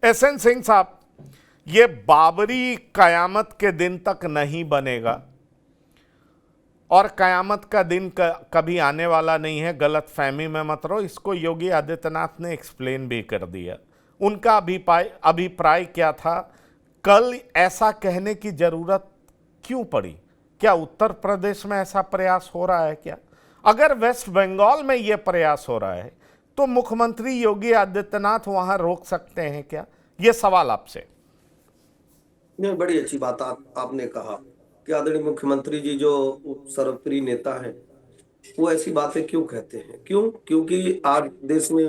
SN Singh साहब, ये बाबरी कयामत के दिन तक नहीं बनेगा और कयामत का दिन कभी आने वाला नहीं है, गलत फहमी में मत रहो। इसको योगी आदित्यनाथ ने एक्सप्लेन भी कर दिया। उनका अभिप्राय क्या था, कल ऐसा कहने की जरूरत क्यों पड़ी? क्या उत्तर प्रदेश में ऐसा प्रयास हो रहा है क्या? अगर वेस्ट बंगाल में यह प्रयास हो रहा है तो मुख्यमंत्री योगी आदित्यनाथ वहां रोक सकते हैं क्या? यह सवाल आपसे। नहीं, बड़ी अच्छी बात आपने कहा कि आदरणीय मुख्यमंत्री जी जो सर्वप्रिय नेता हैं वो ऐसी बातें क्यों कहते हैं। क्यों? क्योंकि आज देश में,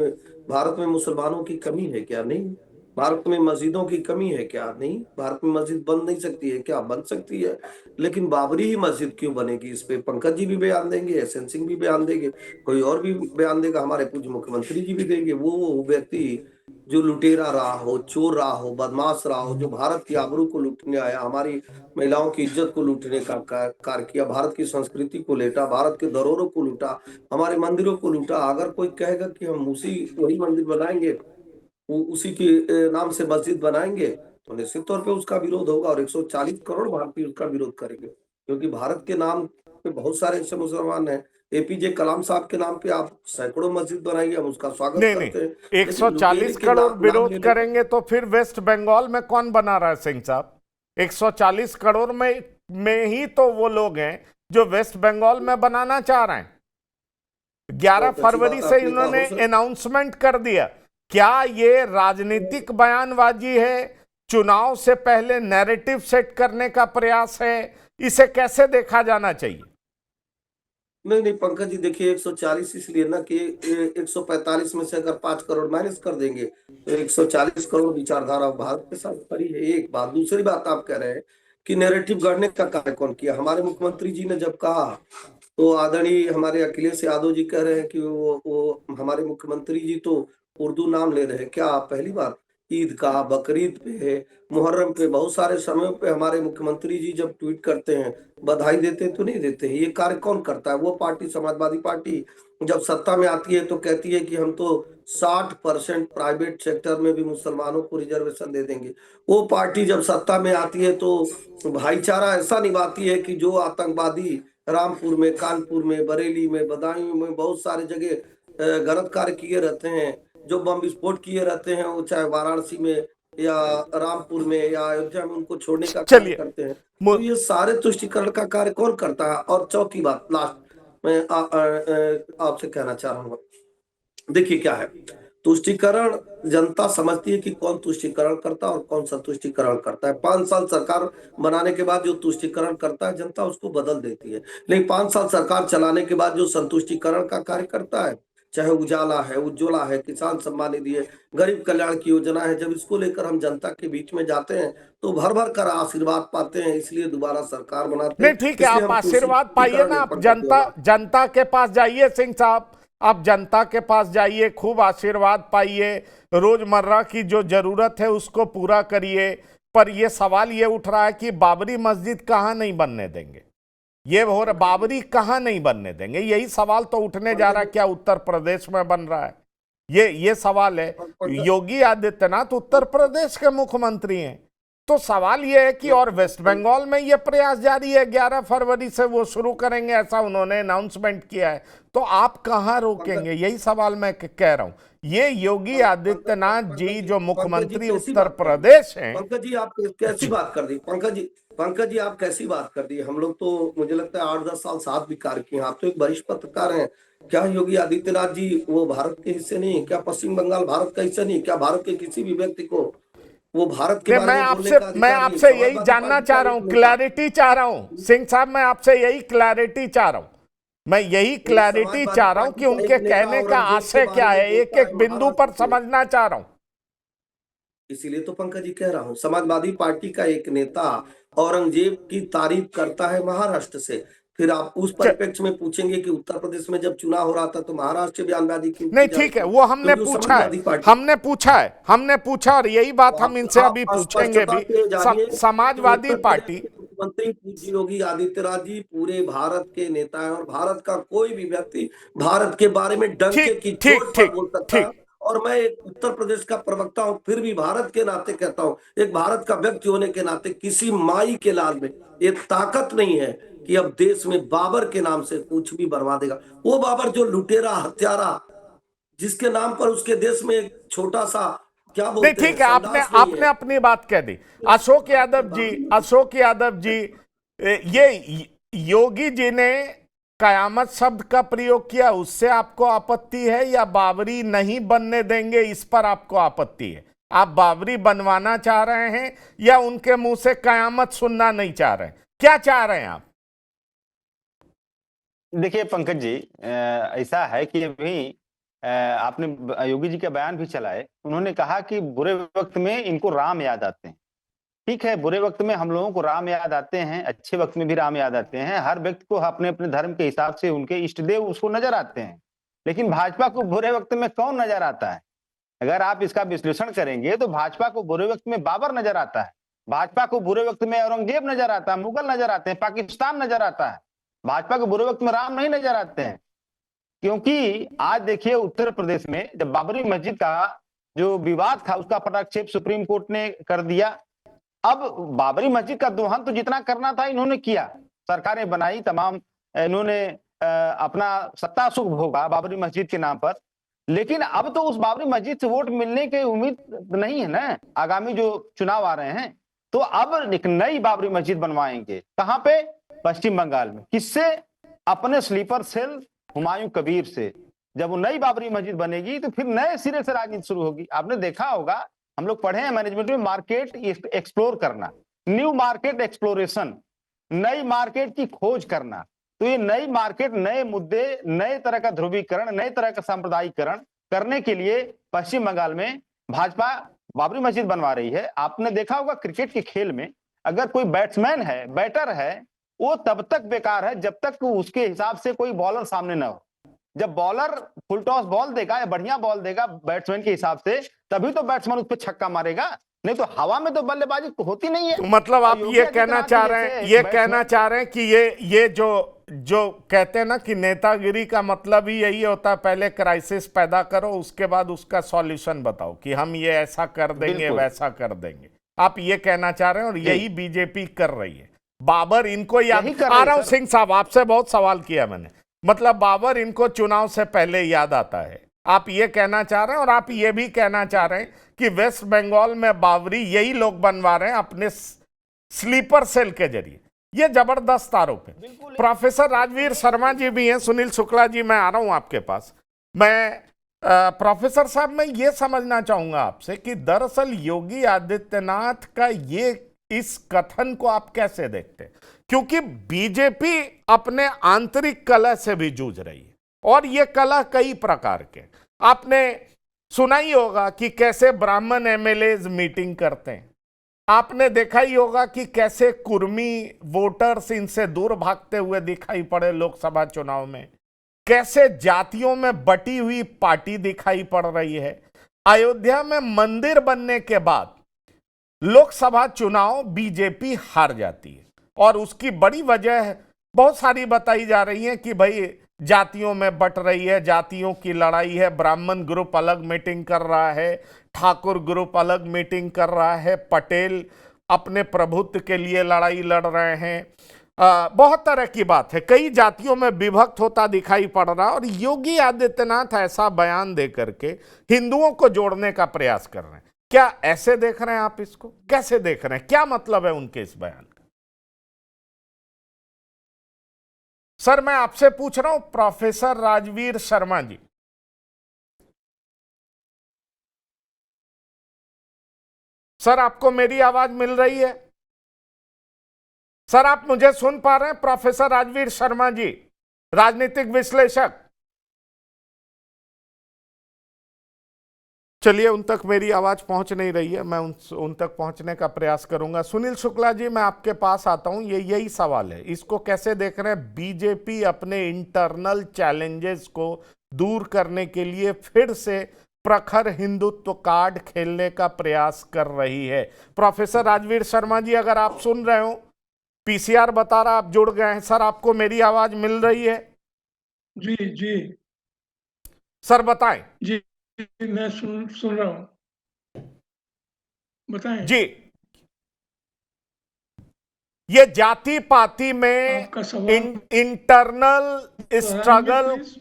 भारत में मुसलमानों की कमी है क्या? नहीं। भारत में मस्जिदों की कमी है क्या? नहीं। भारत में मस्जिद बन नहीं सकती है क्या? बन सकती है। लेकिन बाबरी ही मस्जिद क्यों बनेगी? इस पे पंकज जी भी बयान देंगे, एसएन सिंह भी बयान देंगे, कोई और भी बयान देगा, हमारे पूज्य मुख्यमंत्री जी भी देंगे। वो व्यक्ति जो लुटेरा रहा हो, चोर रहा हो, बदमाश रहा हो, जो भारत की आबरू को लूटने आया, हमारी महिलाओं की इज्जत को लूटने का कार्य किया, भारत की संस्कृति को लेटा, भारत के धरोहरों को लूटा, हमारे मंदिरों को लूटा। अगर कोई कहेगा कि हम वही मंदिर बनाएंगे, उसी के नाम से मस्जिद बनाएंगे, तो निश्चित तौर पे उसका विरोध होगा और 140 करोड़ भारतीय उसका विरोध करेंगे। क्योंकि भारत के नाम पे बहुत सारे ऐसे मुसलमान हैं। एपीजे कलाम साहब के नाम पे आप सैकड़ों मस्जिद बनाइए, हम उसका स्वागत नहीं नहीं, करते हैं। लेकिन 140 लुटेरे के करोड़ नाम विरोध लेने करेंगे तो फिर वेस्ट बंगाल में कौन बना रहा है सिंह साहब? 140 करोड़ में ही तो वो लोग हैं जो वेस्ट बंगाल में बनाना चाह रहे हैं। 11 बहुत अच्छी फरवरी बात से आपने कहा इन्होंने हो सर। अनाउंसमेंट कर दिया। क्या ये राजनीतिक बयानबाजी है? चुनाव से पहले नैरेटिव सेट करने का प्रयास है? इसे कैसे देखा जाना चाहिए? नहीं नहीं पंकज जी, देखिए 140 इसलिए ना कि 145 में से अगर 5 करोड़ माइनस कर देंगे तो 140 करोड़ विचारधारा भारत के साथ खड़ी है। एक बात। दूसरी बात, आप कह रहे हैं कि नैरेटिव गढ़ने का कार्य कौन किया? हमारे मुख्यमंत्री जी ने जब कहा तो आदरणीय हमारे अखिलेश यादव जी कह रहे हैं कि वो हमारे मुख्यमंत्री जी तो उर्दू नाम ले रहे हैं। क्या पहली बार? ईद का, बकरीद पे, मुहर्रम पे, बहुत सारे समयों पे हमारे मुख्यमंत्री जी जब ट्वीट करते हैं, बधाई देते हैं तो नहीं देते हैं। ये कार्य कौन करता है? वो पार्टी, समाजवादी पार्टी, जब सत्ता में आती है तो कहती है कि हम तो 60% प्राइवेट सेक्टर में भी मुसलमानों को रिजर्वेशन दे देंगे। वो पार्टी जब सत्ता में आती है तो भाईचारा ऐसा निभाती है कि जो आतंकवादी रामपुर में, कानपुर में, बरेली में, बदायूं में, बहुत सारे जगह गलत कार्य किए रहते हैं, जो बम विस्फोट किए रहते हैं, वो चाहे वाराणसी में या रामपुर में या अयोध्या में, उनको छोड़ने का कार्य चलिए। करते हैं। तो ये सारे तुष्टिकरण का कार्य कौन करता है? और चौथी बात, लास्ट मैं आपसे कहना चाह रहा हूँ, देखिए क्या है, तुष्टिकरण जनता समझती है कि कौन तुष्टिकरण करता है और कौन संतुष्टिकरण करता है। 5 साल सरकार बनाने के बाद जो तुष्टिकरण करता है जनता उसको बदल देती है। लेकिन 5 साल सरकार चलाने के बाद जो संतुष्टिकरण का कार्य करता है, चाहे उजाला है, उज्ज्वला है, किसान सम्मान निधि है, गरीब कल्याण की योजना है, जब इसको लेकर हम जनता के बीच में जाते हैं तो भर भर कर आशीर्वाद पाते हैं। इसलिए दोबारा सरकार बनाते नहीं हैं। ठीक है, इसलिए आप हम आशीर्वाद पाइए तुष्टिकरण ना। नहीं, आप पंकज जनता देवनाथ। जनता के पास जाइए सिंह साहब। आप जनता के पास जाइए, खूब आशीर्वाद पाइए, रोजमर्रा की जो जरूरत है उसको पूरा करिए। पर यह सवाल ये उठ रहा है कि बाबरी मस्जिद कहां नहीं बनने देंगे? ये हो रहा, बाबरी कहां नहीं बनने देंगे, यही सवाल तो उठने जा रहा है। क्या उत्तर प्रदेश में बन रहा है? ये सवाल है। योगी आदित्यनाथ उत्तर प्रदेश के मुख्यमंत्री हैं, तो सवाल यह है कि और वेस्ट बंगाल में यह प्रयास जारी है। 11 फरवरी से वो शुरू करेंगे, ऐसा उन्होंने अनाउंसमेंट किया है। तो आप कहां रोकेंगे? यही सवाल मैं कह रहा हूं। ये योगी आदित्यनाथ जी जो पंकज जी मुख्यमंत्री कैसी उत्तर बात कर दी? प्रदेश हैं। पंकज जी आप कैसी जी, बात कर दी? पंकज जी आप कैसी बात कर दी? हम लोग तो मुझे लगता है 8-10 साल साथ भी कार्य किए हैं। आप तो एक वरिष्ठ पत्रकार हैं। क्या योगी आदित्यनाथ जी वो भारत के हिस्से नहीं है? क्या पश्चिम बंगाल भारत का हिस्सा नहीं है? क्या भारत के किसी भी व्यक्ति को वो भारत के नहीं, बारे में बोलने का मैं अधिकार नहीं है? आपसे यही समाजवादी जानना पार्टी का चाह रहा एक हूं, नेता, क्लैरिटी चाह रहा हूं सिंह साहब। मैं आपसे यही क्लैरिटी चाह रहा हूं। मैं यही एक क्लैरिटी समाजवादी चाह रहा हूं पार्टी कि का एक उनके नेता कहने का औरंगजेब के आशय बारे क्या में है, एक बोलता एक है बिंदु पर महाराष्ट्र से। समझना चाह रहा हूं। इसीलिए तो पंकज जी कह रहा हूँ, समाजवादी पार्टी का एक नेता औरंगजेब की तारीफ करता है महाराष्ट्र से। फिर आप उस च- परिप्रेक्ष्य में पूछेंगे कि उत्तर प्रदेश में जब चुनाव हो रहा था तो महाराष्ट्र से बयानबाजी क्यों नहीं की जा ठीक रही है, थी? वो हमने क्योंकि वो पूछा है। समाजवादी पार्टी। हमने पूछा और यही तो बात हम इनसे अभी आप पूछेंगे स्पष्टता भी। से जानिए कि समाजवादी उत्तर प्रदेश पार्टी। के मुख्यमंत्री पूज्य योगी आदित्यनाथ जी पूरे भारत के नेता हैं और भारत का कोई भी व्यक्ति भारत के बारे में डंके ठीक की ठीक चोट पर ठीक बोल सकता है। ठीक और मैं एक उत्तर प्रदेश का प्रवक्ता हूं, फिर भी भारत के नाते कहता हूं, एक भारत का व्यक्ति होने के नाते, किसी माई के लाल में ये ताकत नहीं है कि अब देश में बाबर के नाम से कुछ भी बनवा देगा। वो बाबर जो लुटेरा हत्यारा, जिसके नाम पर उसके देश में एक छोटा सा क्या नहीं बोलते हैं ठीक है, आपने संडास नहीं आपने है। अपनी बात कह दी। अशोक यादव जी, अशोक यादव जी, ये योगी जी ने कयामत शब्द का प्रयोग किया, उससे आपको आपत्ति है, या बाबरी नहीं बनने देंगे इस पर आपको आपत्ति है? आप बाबरी बनवाना चाह रहे हैं या उनके मुंह से कयामत सुनना नहीं चाह रहे हैं? क्या चाह रहे हैं आप? देखिए पंकज जी, ऐसा है कि अभी आपने योगी जी का बयान भी चला है। उन्होंने कहा कि बुरे वक्त में इनको राम याद आते हैं। ठीक है, बुरे वक्त में हम लोगों को राम याद आते हैं, अच्छे वक्त में भी राम याद आते हैं। हर व्यक्ति को अपने अपने धर्म के हिसाब से उनके इष्ट देव उसको नजर आते हैं। लेकिन भाजपा को बुरे वक्त में कौन नजर आता है? अगर आप इसका विश्लेषण करेंगे तो भाजपा को बुरे वक्त में बाबर नजर आता है, भाजपा को बुरे वक्त में औरंगजेब नजर आता है, मुगल नजर आते हैं, पाकिस्तान नजर आता है। भाजपा को बुरे वक्त में राम नहीं नजर आते हैं। क्योंकि आज देखिए उत्तर प्रदेश में जब बाबरी मस्जिद का जो विवाद था उसका पटाक्षेप सुप्रीम कोर्ट ने कर दिया। अब बाबरी मस्जिद का दोहन तो जितना करना था इन्होंने किया, सरकारें बनाई, तमाम इन्होंने अपना सत्ता सुख भोगा बाबरी मस्जिद के नाम पर। लेकिन अब तो उस बाबरी मस्जिद से वोट मिलने की उम्मीद नहीं है ना, आगामी जो चुनाव आ रहे हैं। तो अब एक नई बाबरी मस्जिद बनवाएंगे, कहां पे? पश्चिम बंगाल में। किससे? अपने स्लीपर सेल हुमायूं कबीर से। जब वो नई बाबरी मस्जिद बनेगी तो फिर नए सिरे से राजनीति शुरू होगी। आपने देखा होगा, हम लोग पढ़े हैं मैनेजमेंट में, मार्केट एक्सप्लोर करना, न्यू मार्केट एक्सप्लोरेशन, नई मार्केट की खोज करना। तो ये नई मार्केट, नए मुद्दे, नए तरह का ध्रुवीकरण, नए तरह का सांप्रदायिकरण करने के लिए पश्चिम बंगाल में भाजपा बाबरी मस्जिद बनवा रही है। आपने देखा होगा क्रिकेट के खेल में अगर कोई बैट्समैन है, बैटर है, वो तब तक बेकार है जब तक उसके हिसाब से कोई बॉलर सामने ना हो। जब बॉलर फुल टॉस बॉल देगा या बढ़िया बॉल देगा बैट्समैन के हिसाब से, तभी तो बैट्समैन उस पर छक्का मारेगा, नहीं तो हवा में तो बल्लेबाजी होती नहीं है। तो मतलब आप ये कहना चाह रहे हैं, कि ये जो कहते हैं ना कि नेतागिरी का मतलब ही यही होता है, पहले क्राइसिस पैदा करो उसके बाद उसका सॉल्यूशन बताओ कि हम ये ऐसा कर देंगे वैसा कर देंगे। आप ये कहना चाह रहे हैं और यही बीजेपी कर रही है। बाबर इनको याद आ रहा हूं, सिंह साहब आपसे बहुत सवाल किया मैंने, मतलब बाबर इनको चुनाव से पहले याद आता है, आप ये कहना चाह रहे हैं। और आप ये भी कहना चाह रहे हैं कि वेस्ट बंगाल में बाबरी यही लोग बनवा रहे हैं अपने स्लीपर सेल के जरिए। ये जबरदस्त आरोप है। प्रोफेसर राजवीर शर्मा जी भी हैं, सुनील शुक्ला जी, मैं आ रहा हूं आपके पास। मैं प्रोफेसर साहब, मैं ये समझना चाहूंगा आपसे कि दरअसल योगी आदित्यनाथ का ये इस कथन को आप कैसे देखते हैं? क्योंकि बीजेपी अपने आंतरिक कलह से भी जूझ रही है और ये कलह कई प्रकार के, आपने सुना ही होगा कि कैसे ब्राह्मण एमएलएज मीटिंग करते हैं, आपने देखा ही होगा कि कैसे कुर्मी वोटर्स इनसे दूर भागते हुए दिखाई पड़े लोकसभा चुनाव में, कैसे जातियों में बटी हुई पार्टी दिखाई पड़ रही है। अयोध्या में मंदिर बनने के बाद लोकसभा चुनाव बीजेपी हार जाती है और उसकी बड़ी वजह बहुत सारी बताई जा रही है कि भाई जातियों में बट रही है, जातियों की लड़ाई है, ब्राह्मण ग्रुप अलग मीटिंग कर रहा है, ठाकुर ग्रुप अलग मीटिंग कर रहा है, पटेल अपने प्रभुत्व के लिए लड़ाई लड़ रहे हैं, बहुत तरह की बात है, कई जातियों में विभक्त होता दिखाई पड़ रहा है। और योगी आदित्यनाथ ऐसा बयान देकर के हिंदुओं को जोड़ने का प्रयास कर रहे हैं। क्या ऐसे देख रहे हैं आप इसको? कैसे देख रहे हैं? क्या मतलब है उनके इस बयान का? सर मैं आपसे पूछ रहा हूं प्रोफेसर राजवीर शर्मा जी। सर आपको मेरी आवाज मिल रही है? सर आप मुझे सुन पा रहे हैं? प्रोफेसर राजवीर शर्मा जी, राजनीतिक विश्लेषक। चलिए, उन तक मेरी आवाज पहुंच नहीं रही है, मैं उन तक पहुंचने का प्रयास करूंगा। सुनील शुक्ला जी, मैं आपके पास आता हूं, यही सवाल है, इसको कैसे देख रहे हैं? बीजेपी अपने इंटरनल चैलेंजेस को दूर करने के लिए फिर से प्रखर हिंदुत्व कार्ड खेलने का प्रयास कर रही है। प्रोफेसर राजवीर शर्मा जी, अगर आप सुन रहे हो, पीसीआर बता रहा आप जुड़ गए हैं। सर आपको मेरी आवाज मिल रही है? जी जी सर बताएं। जी मैं सुन रहा हूँ, बताएं। जी, ये जाति पाति में आपका सवाल इंटरनल दोहराएंगे स्ट्रगल, प्लीज।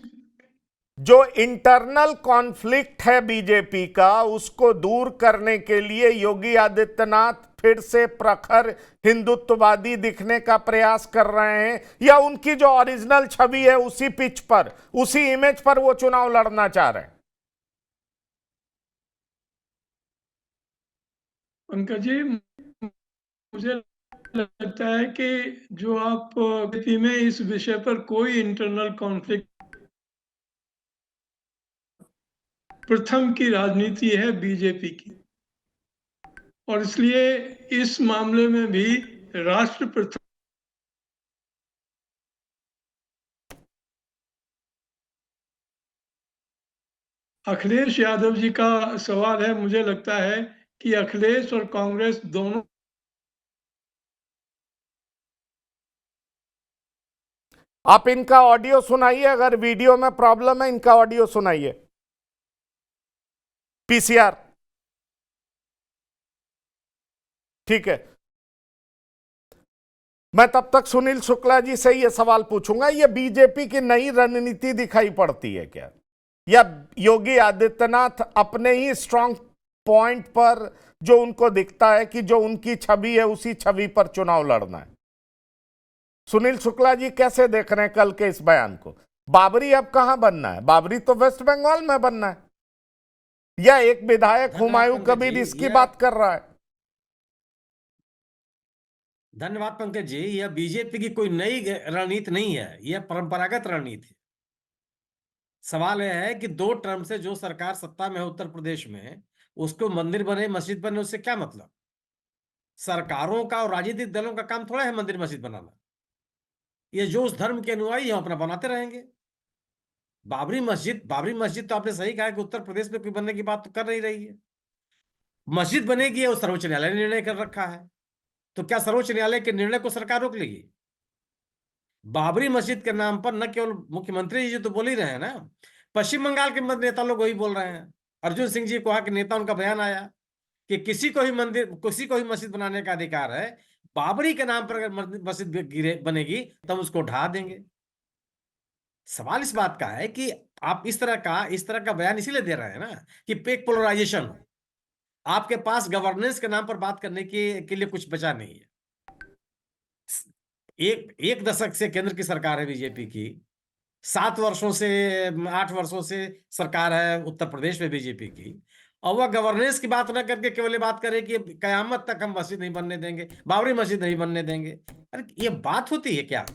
जो इंटरनल कॉन्फ्लिक्ट है बीजेपी का, उसको दूर करने के लिए योगी आदित्यनाथ फिर से प्रखर हिंदुत्ववादी दिखने का प्रयास कर रहे हैं, या उनकी जो ओरिजिनल छवि है उसी पिच पर, उसी इमेज पर वो चुनाव लड़ना चाह रहे हैं? पंकज जी, मुझे लगता है कि जो आप बीजेपी में इस विषय पर कोई इंटरनल कॉन्फ्लिक्ट, प्रथम की राजनीति है बीजेपी की, और इसलिए इस मामले में भी राष्ट्र प्रथम। अखिलेश यादव जी का सवाल है, मुझे लगता है कि अखिलेश और कांग्रेस दोनों। आप इनका ऑडियो सुनाइए, अगर वीडियो में प्रॉब्लम है इनका ऑडियो सुनाइए। पीसीआर, ठीक है। मैं तब तक सुनील शुक्ला जी से यह सवाल पूछूंगा, यह बीजेपी की नई रणनीति दिखाई पड़ती है क्या, या योगी आदित्यनाथ अपने ही स्ट्रांग पॉइंट पर, जो उनको दिखता है कि जो उनकी छवि है उसी छवि पर चुनाव लड़ना है? सुनील शुक्ला जी कैसे देख रहे हैं कल के इस बयान को? बाबरी अब कहां बनना है? बाबरी तो वेस्ट बंगाल में बनना है, या एक विधायक हुमायूं कबीर इसकी बात कर रहा है? धन्यवाद पंकज जी। यह बीजेपी की कोई नई रणनीति नहीं है, यह परंपरागत रणनीति है। सवाल यह है कि 2 टर्म से जो सरकार सत्ता में है उत्तर प्रदेश में, उसको मंदिर बने मस्जिद बने उससे क्या मतलब? सरकारों का और राजनीतिक दलों का काम थोड़ा है मंदिर मस्जिद बनाना। ये जो उस धर्म के अनुयायी हैं अपना बनाते रहेंगे। बाबरी मस्जिद तो आपने सही कहा कि उत्तर प्रदेश में कोई बनने की बात तो कर नहीं रही है। मस्जिद बनेगी वो सर्वोच्च न्यायालय ने निर्णय कर रखा है, तो क्या सर्वोच्च न्यायालय के निर्णय को सरकार रोक लेगी? बाबरी मस्जिद के नाम पर न केवल मुख्यमंत्री जी तो बोल ही रहे हैं ना, पश्चिम बंगाल के नेता लोग वही बोल रहे हैं। अर्जुन सिंह जी को कहा कि नेता उनका बयान आया कि किसी को ही मस्जिद बनाने का अधिकार है, बाबरी के नाम पर अगर मस्जिद बनेगी तो हम उसको ढा देंगे। सवाल इस बात का है कि आप इस तरह का बयान इसीलिए दे रहे हैं ना कि पेक पोलराइजेशन हो। आपके पास गवर्नेंस के नाम पर बात करने के लिए कुछ बचा नहीं है। एक दशक से केंद्र की सरकार है बीजेपी की, 8 वर्षों से सरकार है उत्तर प्रदेश में बीजेपी की, और वह गवर्नेंस की बात ना करके केवल ये बात करे कि कयामत तक हम मस्जिद नहीं बनने देंगे, बाबरी मस्जिद नहीं बनने देंगे। अरे ये बात होती है क्या?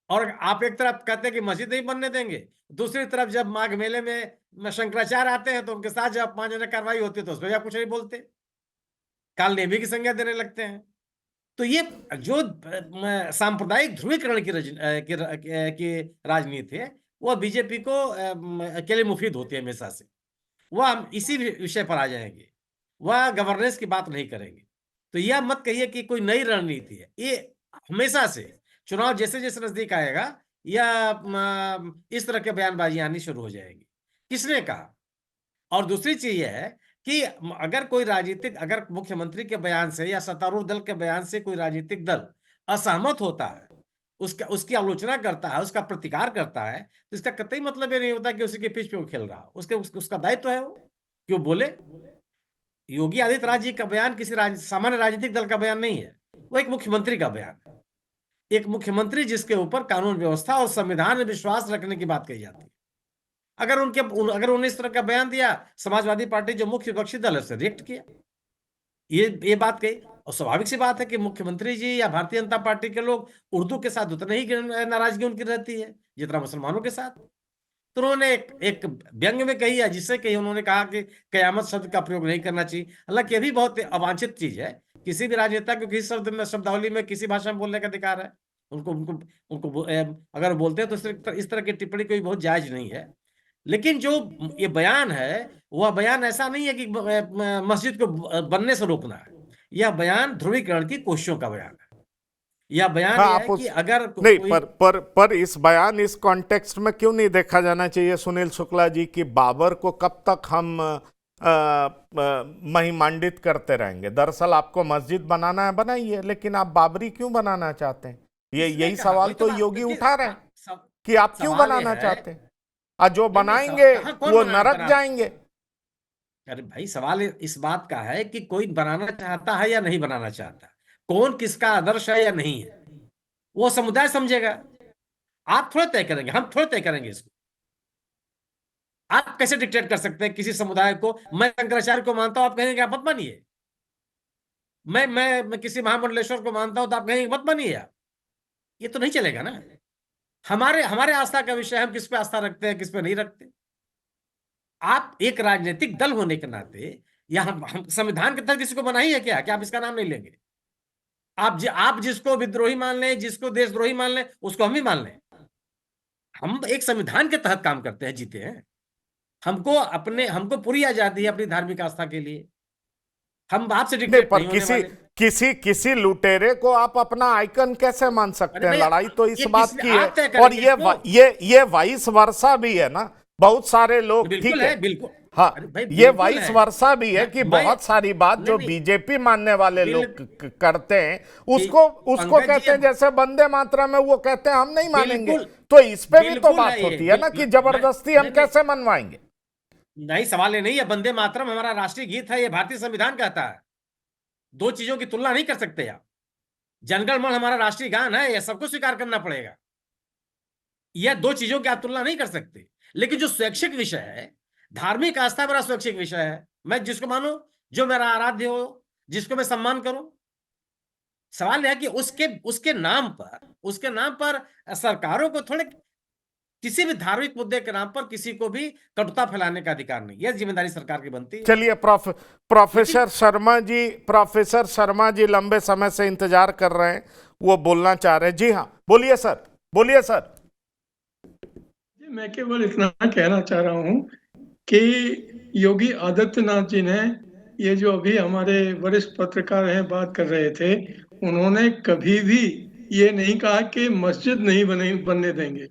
और आप एक तरफ कहते हैं कि मस्जिद नहीं बनने देंगे, दूसरी तरफ जब माघ मेले में शंकराचार्य आते हैं तो उनके साथ जब अपमानजनक कार्रवाई होती है तो उसमें आप कुछ नहीं बोलते, काल नेमी की संज्ञा देने लगते हैं। तो ये जो सांप्रदायिक ध्रुवीकरण की राजनीति है वह बीजेपी को के लिए मुफीद होती है हमेशा से। वह हम इसी विषय पर आ जाएंगे, वह गवर्नेंस की बात नहीं करेंगे। तो यह मत कहिए कि कोई नई रणनीति है, ये हमेशा से चुनाव जैसे जैसे नजदीक आएगा या इस तरह के बयानबाजी आनी शुरू हो जाएगी। किसने कहा? और दूसरी चीज यह है कि अगर मुख्यमंत्री के बयान से या सत्तारूढ़ दल के बयान से कोई राजनीतिक दल असहमत होता है, उसकी आलोचना करता है, उसका प्रतिकार करता है, तो इसका कतई मतलब ये नहीं होता कि उसी के पिच पे वो खेल रहा। उसका दायित्व है वो कि वो बोले। योगी आदित्यनाथ जी का बयान किसी सामान्य राजनीतिक दल का बयान नहीं है, वो एक मुख्यमंत्री का बयान है। एक मुख्यमंत्री जिसके ऊपर कानून व्यवस्था और संविधान में विश्वास रखने की बात कही जाती है, अगर उन्होंने इस तरह का बयान दिया, समाजवादी पार्टी जो मुख्य विपक्षी दल है उसने रिएक्ट किया, ये बात कही। और स्वाभाविक सी बात है कि मुख्यमंत्री जी या भारतीय जनता पार्टी के लोग उर्दू के साथ उतना ही नाराजगी उनकी रहती है जितना मुसलमानों के साथ। तो उन्होंने एक व्यंग में कही है, जिससे कही उन्होंने कहा कि कयामत शब्द का प्रयोग नहीं करना चाहिए। हालांकि ये भी बहुत अवांछित चीज है, किसी भी राजनेता को किसी शब्दावली में किसी भाषा में बोलने का अधिकार है। उनको अगर बोलते हैं तो इस तरह की टिप्पणी कोई बहुत जायज नहीं है। लेकिन जो ये बयान है वह बयान ऐसा नहीं है कि मस्जिद को बनने से रोकना है। यह बयान ध्रुवीकरण की कोशिशों का बयान है। या बयान हाँ यह आप है उस कि अगर नहीं कोई पर इस बयान इस कॉन्टेक्स्ट में क्यों नहीं देखा जाना चाहिए सुनील शुक्ला जी कि बाबर को कब तक हम महिमांडित करते रहेंगे? दरअसल आपको मस्जिद बनाना है बनाइए, लेकिन आप बाबरी क्यों बनाना चाहते हैं? ये किसने यही कहा? सवाल वही तो बात योगी देखिए, उठा रहे हैं कि आप क्यों सवाल ये बनाना है। चाहते हैं? और जो नहीं, बनाएंगे कहाँ कौन वो बना नरक बना जाएंगे। अरे भाई, सवाल इस बात का है कि कोई बनाना चाहता है या नहीं बनाना चाहता, कौन किसका आदर्श है या नहीं है, वो समुदाय समझेगा। आप थोड़े तय करेंगे, हम थोड़े तय करेंगे इसको। आप कैसे डिक्टेट कर सकते हैं किसी समुदाय को? मैं शंकराचार्य को मानता हूं, आप कहेंगे आप मत मानिए। मैं किसी महामंडलेश्वर को मानता हूं, तो आप कहेंगे मत मानिए आप। ये तो नहीं चलेगा ना। हमारे हमारे आस्था का विषय है, हम किस पे आस्था रखते हैं, किस पे नहीं रखते। आप एक राजनीतिक दल होने के नाते, या हम संविधान के तहत किसी को मनाही है क्या कि आप इसका नाम नहीं लेंगे? आप जिसको विद्रोही मान लें, जिसको देशद्रोही मान लें, उसको हम भी मान लें। हम एक संविधान के तहत काम करते हैं, जीते हैं। हमको पूरी आजादी है अपनी धार्मिक आस्था के लिए। हम आपसे नहीं, डिक्टेट पर नहीं होने वाले। किसी लुटेरे को आप अपना आइकन कैसे मान सकते अरे हैं? भाई, लड़ाई तो इस ये बात किसने, की है। आप तय और करेंगे इसको। ये वाइस वर्सा भी है ना। बहुत सारे लोग, बिल्कुल ठीक है, है, बिल्कुल। हाँ, अरे भाई, ये बिल्कुल वाइस है। वर्सा भी है कि मैं बहुत सारी बात नहीं जो नहीं बीजेपी मानने वाले बिल लोग करते हैं कि उसको उसको पंकज जी, कहते हैं, जैसे वंदे मातरम में वो कहते हैं हम नहीं मानेंगे। बिल्कुल तो इस पे भी तो बिल्कुल बात है ये। होती है ना कि जबरदस्ती हम नहीं कैसे मनवाएंगे। नहीं, सवाल ये नहीं है। वंदे मातरम हमारा राष्ट्रीय गीत है, ये भारतीय संविधान कहता है। दो चीजों की तुलना नहीं कर सकते आप। जनगण मन हमारा राष्ट्रीय गान है, यह सबको स्वीकार करना पड़ेगा। यह दो चीजों की आप तुलना नहीं कर सकते। लेकिन जो स्वैच्छिक विषय है, धार्मिक आस्था मेरा स्वैच्छिक विषय है। मैं जिसको मानूं, जो मेरा आराध्य हो, जिसको मैं सम्मान करूं। सवाल यह है कि उसके नाम पर सरकारों को थोड़े, किसी भी धार्मिक मुद्दे के नाम पर किसी को भी कटुता फैलाने का अधिकार नहीं। यह जिम्मेदारी सरकार की बनती है। चलिए प्रोफेसर शर्मा जी लंबे समय से इंतजार कर रहे हैं, वो बोलना चाह रहे हैं। जी हाँ, बोलिए सर, बोलिए सर। मैं केवल इतना कहना चाह रहा हूं कि योगी आदित्यनाथ जी ने, ये जो अभी हमारे वरिष्ठ पत्रकार हैं बात कर रहे थे, उन्होंने कभी भी ये नहीं कहा कि मस्जिद नहीं बनने देंगे।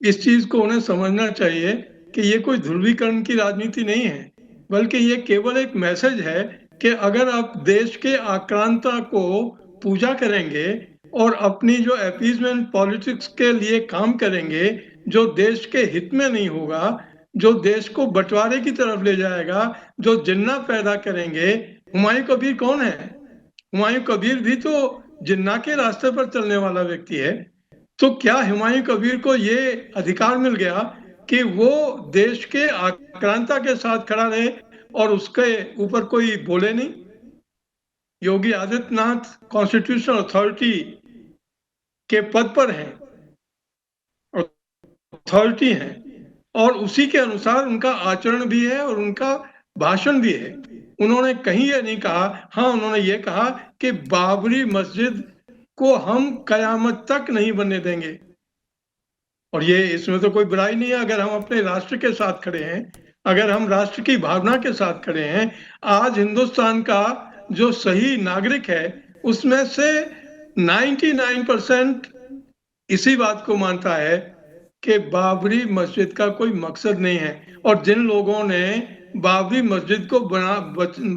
इस चीज को उन्हें समझना चाहिए कि ये कोई ध्रुवीकरण की राजनीति नहीं है, बल्कि ये केवल एक मैसेज है कि अगर आप देश के आक्रांता को पूजा करेंगे और अपनी जो अपीजमेंट पॉलिटिक्स के लिए काम करेंगे, जो देश के हित में नहीं होगा, जो देश को बंटवारे की तरफ ले जाएगा, जो जिन्ना पैदा करेंगे। हुमायूं कबीर कौन है? हुमायूं कबीर भी तो जिन्ना के रास्ते पर चलने वाला व्यक्ति है। तो क्या हुमायूं कबीर को ये अधिकार मिल गया कि वो देश के आक्रांता के साथ खड़ा रहे और उसके ऊपर कोई बोले नहीं? योगी आदित्यनाथ कॉन्स्टिट्यूशनल अथॉरिटी के पद पर हैं, अथॉरिटी हैं, और उसी के अनुसार उनका आचरण भी है और उनका भाषण भी है। उन्होंने कहीं ये नहीं कहा, हाँ उन्होंने ये कहा कि बाबरी मस्जिद को हम कयामत तक नहीं बनने देंगे। और ये इसमें तो कोई बुराई नहीं है अगर हम अपने राष्ट्र के साथ खड़े हैं, अगर हम राष्ट्र की भावना के साथ खड़े हैं। आज हिंदुस्तान का जो सही नागरिक है उसमें से 99% इसी बात को मानता है कि बाबरी मस्जिद का कोई मकसद नहीं है। और जिन लोगों ने बाबरी मस्जिद को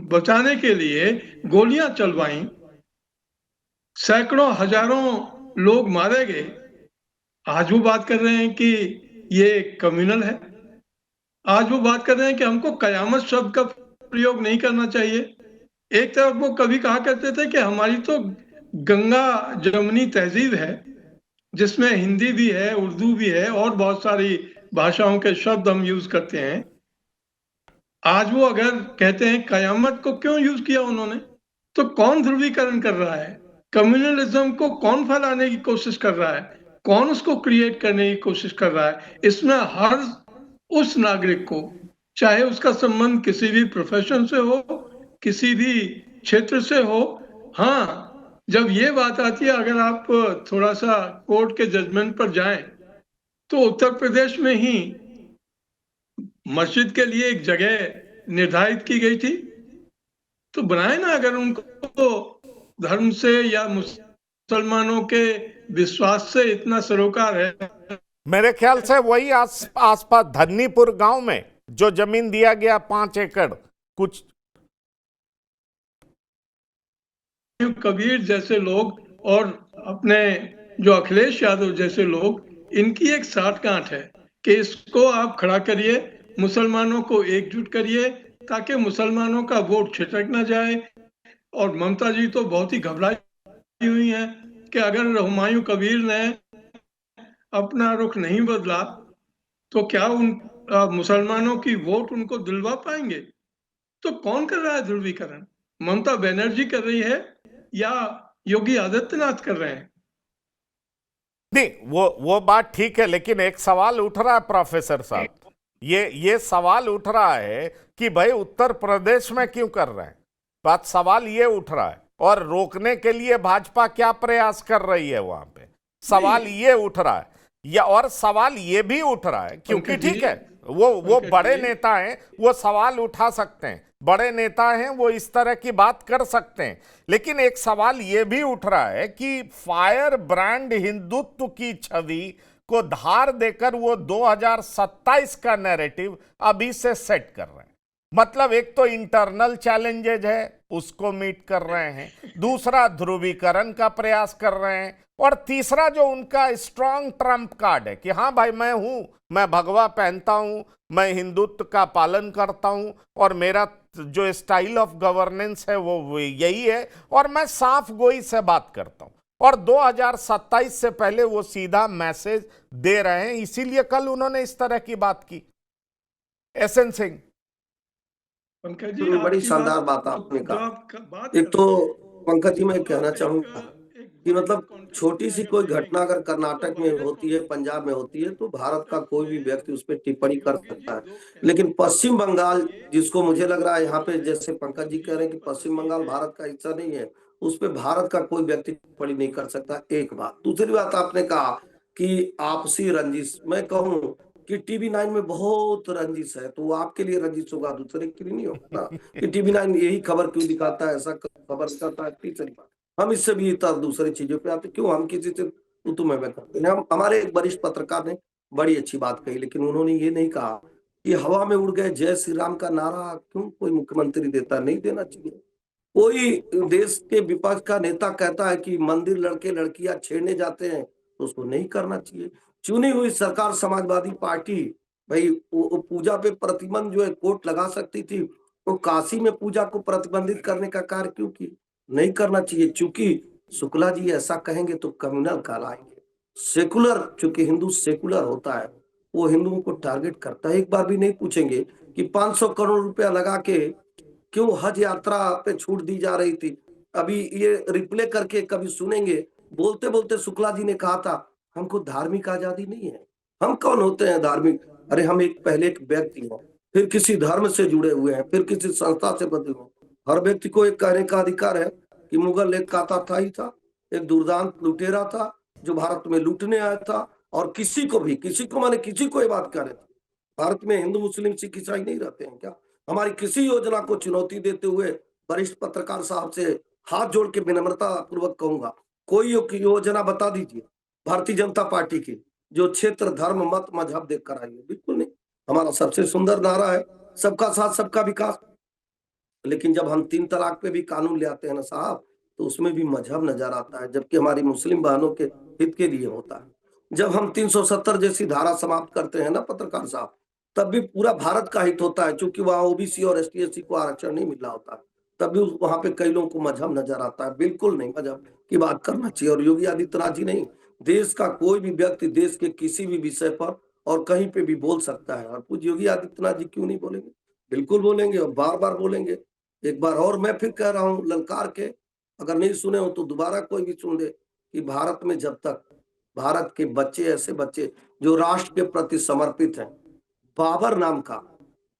बचाने के लिए गोलियां चलवाई, सैकड़ों हजारों लोग मारे गए, आज वो बात कर रहे हैं कि ये कम्युनल है। आज वो बात कर रहे हैं कि हमको कयामत शब्द का प्रयोग नहीं करना चाहिए। एक तरफ वो कभी कहा करते थे कि हमारी तो गंगा जमुनी तहजीब है, जिसमें हिंदी भी है, उर्दू भी है और बहुत सारी भाषाओं के शब्द हम यूज करते हैं। आज वो अगर कहते हैं कयामत को क्यों यूज किया उन्होंने, तो कौन ध्रुवीकरण कर रहा है? कम्युनलिज्म को कौन फैलाने की कोशिश कर रहा है? कौन उसको क्रिएट करने की कोशिश कर रहा है? इसमें हर उस नागरिक को, चाहे उसका संबंध किसी भी प्रोफेशन से हो, किसी भी क्षेत्र से हो, हाँ, जब ये बात आती है, अगर आप थोड़ा सा कोर्ट के जजमेंट पर जाएं, तो उत्तर प्रदेश में ही मस्जिद के लिए एक जगह निर्धारित की गई थी, तो बनाए ना। अगर उनको धर्म से या मुसलमानों के विश्वास से इतना सरोकार है। मेरे ख्याल से वही आसपास धन्नीपुर गांव में जो जमीन दिया गया 5 एकड़ कुछ। कबीर जैसे लोग और अपने जो अखिलेश यादव जैसे लोग, इनकी एक साठगांठ है कि इसको आप खड़ा करिए, मुसलमानों को एकजुट करिए ताकि मुसलमानों का वोट छिटक ना जाए। और ममता जी तो बहुत ही घबराई हुई है कि अगर हुमायूं कबीर ने अपना रुख नहीं बदला तो क्या उन मुसलमानों की वोट उनको दिलवा पाएंगे। तो कौन कर रहा है ध्रुवीकरण? ममता बनर्जी कर रही है या योगी आदित्यनाथ कर रहे हैं? नहीं, वो बात ठीक है, लेकिन एक सवाल उठ रहा है प्रोफेसर साहब, ये सवाल उठ रहा है कि भाई उत्तर प्रदेश में क्यों कर रहे हैं। बात सवाल ये उठ रहा है, और रोकने के लिए भाजपा क्या प्रयास कर रही है वहां पे, सवाल ये उठ रहा है। या और सवाल ये भी उठ रहा है, क्योंकि ठीक है वो बड़े नेता हैं, वो सवाल उठा सकते हैं, बड़े नेता हैं, वो इस तरह की बात कर सकते हैं। लेकिन एक सवाल ये भी उठ रहा है कि फायर ब्रांड हिंदुत्व की छवि को धार देकर वो 2027 का नैरेटिव अभी से सेट कर रहे हैं। मतलब एक तो इंटरनल चैलेंजेज है, उसको मीट कर रहे हैं, दूसरा ध्रुवीकरण का प्रयास कर रहे हैं, और तीसरा जो उनका स्ट्रांग ट्रम्प कार्ड है कि हाँ भाई मैं हूं, मैं भगवा पहनता हूं, मैं हिंदुत्व का पालन करता हूं, और मेरा जो स्टाइल ऑफ गवर्नेंस है वो यही है, और मैं साफ गोई से बात करता हूं। और 2027 से पहले वो सीधा मैसेज दे रहे हैं, इसीलिए कल उन्होंने इस तरह की बात की। एसएन सिंह, पंकज जी, बड़ी आपकी शानदार बात बात आपने जो कहा। आप बात एक कर तो रहे हैं, पंकज जी मैं वो कहना एक चाहूंगा कि एक मतलब कॉन्ट्रैक्ट छोटी सी है कोई कि घटना अगर जो कर्नाटक में वायरस होती है, पंजाब में होती है, तो भारत का कोई भी व्यक्ति उस पर टिप्पणी कर योगी जी सकता है। दो लेकिन पश्चिम बंगाल, ये जिसको मुझे लग रहा है यहाँ पे, जैसे पंकज जी ये कह रहे हैं कि पश्चिम पद्धति बंगाल है। भारत का हिस्सा नहीं है, उस पर भारत का कोई व्यक्ति टिप्पणी नहीं कर सकता। एक बात। दूसरी बात, आपने कहा कि आपसी रंजिश, मैं कहूँ कि टीवी9 में बहुत रंजिश है, तो वो आपके लिए रंजिश होगा, दूसरे के लिए नहीं होगा ना। कि टीवी9 यही खबर क्यों दिखाता है, ऐसा खबर दिखाता है। तीसरी बात, हम इससे भी दूसरी चीजों पे आते, क्यों हम किसी से तू मैं करते हैं। हमारे एक वरिष्ठ पत्रकार ने बड़ी अच्छी बात कही, लेकिन उन्होंने ये नहीं कहा कि हवा में उड़ गए जय श्री राम का नारा क्यों कोई मुख्यमंत्री देता, नहीं देना चाहिए। कोई देश के विपक्ष का नेता कहता है कि मंदिर लड़के लड़कियां छेड़ने जाते हैं, तो उसको नहीं करना चाहिए। चुनी हुई सरकार समाजवादी पार्टी, भाई वो पूजा पे प्रतिबंध जो है कोर्ट लगा सकती थी, वो काशी में पूजा को प्रतिबंधित करने का कार्य क्यों की? नहीं करना चाहिए। चूंकि शुक्ला जी ऐसा कहेंगे तो कम्युनल कहलाएंगे। सेकुलर, चूंकि हिंदू सेकुलर होता है, वो हिंदुओं को टारगेट करता है। एक बार भी नहीं पूछेंगे कि 500 करोड़ रुपया लगा के क्यों हज यात्रा पे छूट दी जा रही थी। अभी ये रिप्ले करके कभी सुनेंगे, बोलते बोलते शुक्ला जी ने कहा था हमको धार्मिक आजादी नहीं है। हम कौन होते हैं धार्मिक? अरे हम पहले एक व्यक्ति हैं, फिर किसी धर्म से जुड़े हुए हैं, फिर किसी संस्था से बंधे हुए हैं। हर व्यक्ति को एक कहने का अधिकार है कि मुगल एक काता था ही था, एक दुर्दांत लुटेरा था जो भारत में लूटने आया था। और किसी को माने किसी को ये बात कह रहे थे, भारत में हिंदू मुस्लिम सिख ईसाई नहीं रहते हैं क्या? हमारी किसी योजना को चुनौती देते हुए वरिष्ठ पत्रकार साहब से हाथ जोड़ के विनम्रता पूर्वक कहूंगा, कोई योजना बता दीजिए भारतीय जनता पार्टी की जो क्षेत्र धर्म मत मजहब देख कर आई है। बिल्कुल नहीं। हमारा सबसे सुंदर नारा है सबका साथ सबका विकास। लेकिन जब हम 3 तलाक पे भी कानून ले आते हैं ना साहब, तो उसमें भी मजहब नजर आता है, जबकि हमारी मुस्लिम बहनों के हित के लिए होता है। जब हम 370 जैसी धारा समाप्त करते हैं ना पत्रकार साहब, तब भी पूरा भारत का हित होता है, क्योंकि वहां ओबीसी और एसटी/एससी को आरक्षण नहीं मिल रहा होता। तब भी वहां पे कई लोगों को मजहब नजर आता है। बिल्कुल नहीं, मजहब की बात करना चाहिए। और योगी आदित्यनाथ जी नहीं, देश का कोई भी व्यक्ति देश के किसी भी विषय पर और कहीं पे भी बोल सकता है। और पूज्य योगी आदित्यनाथ जी क्यों नहीं बोलेंगे? बिल्कुल बोलेंगे, और बार बार बोलेंगे। एक बार और मैं फिर कह रहा हूं ललकार के, अगर नहीं सुने हो तो दोबारा कोई भी सुन ले, कि भारत में जब तक भारत के बच्चे, ऐसे बच्चे जो राष्ट्र के प्रति समर्पित हैं, बाबर नाम का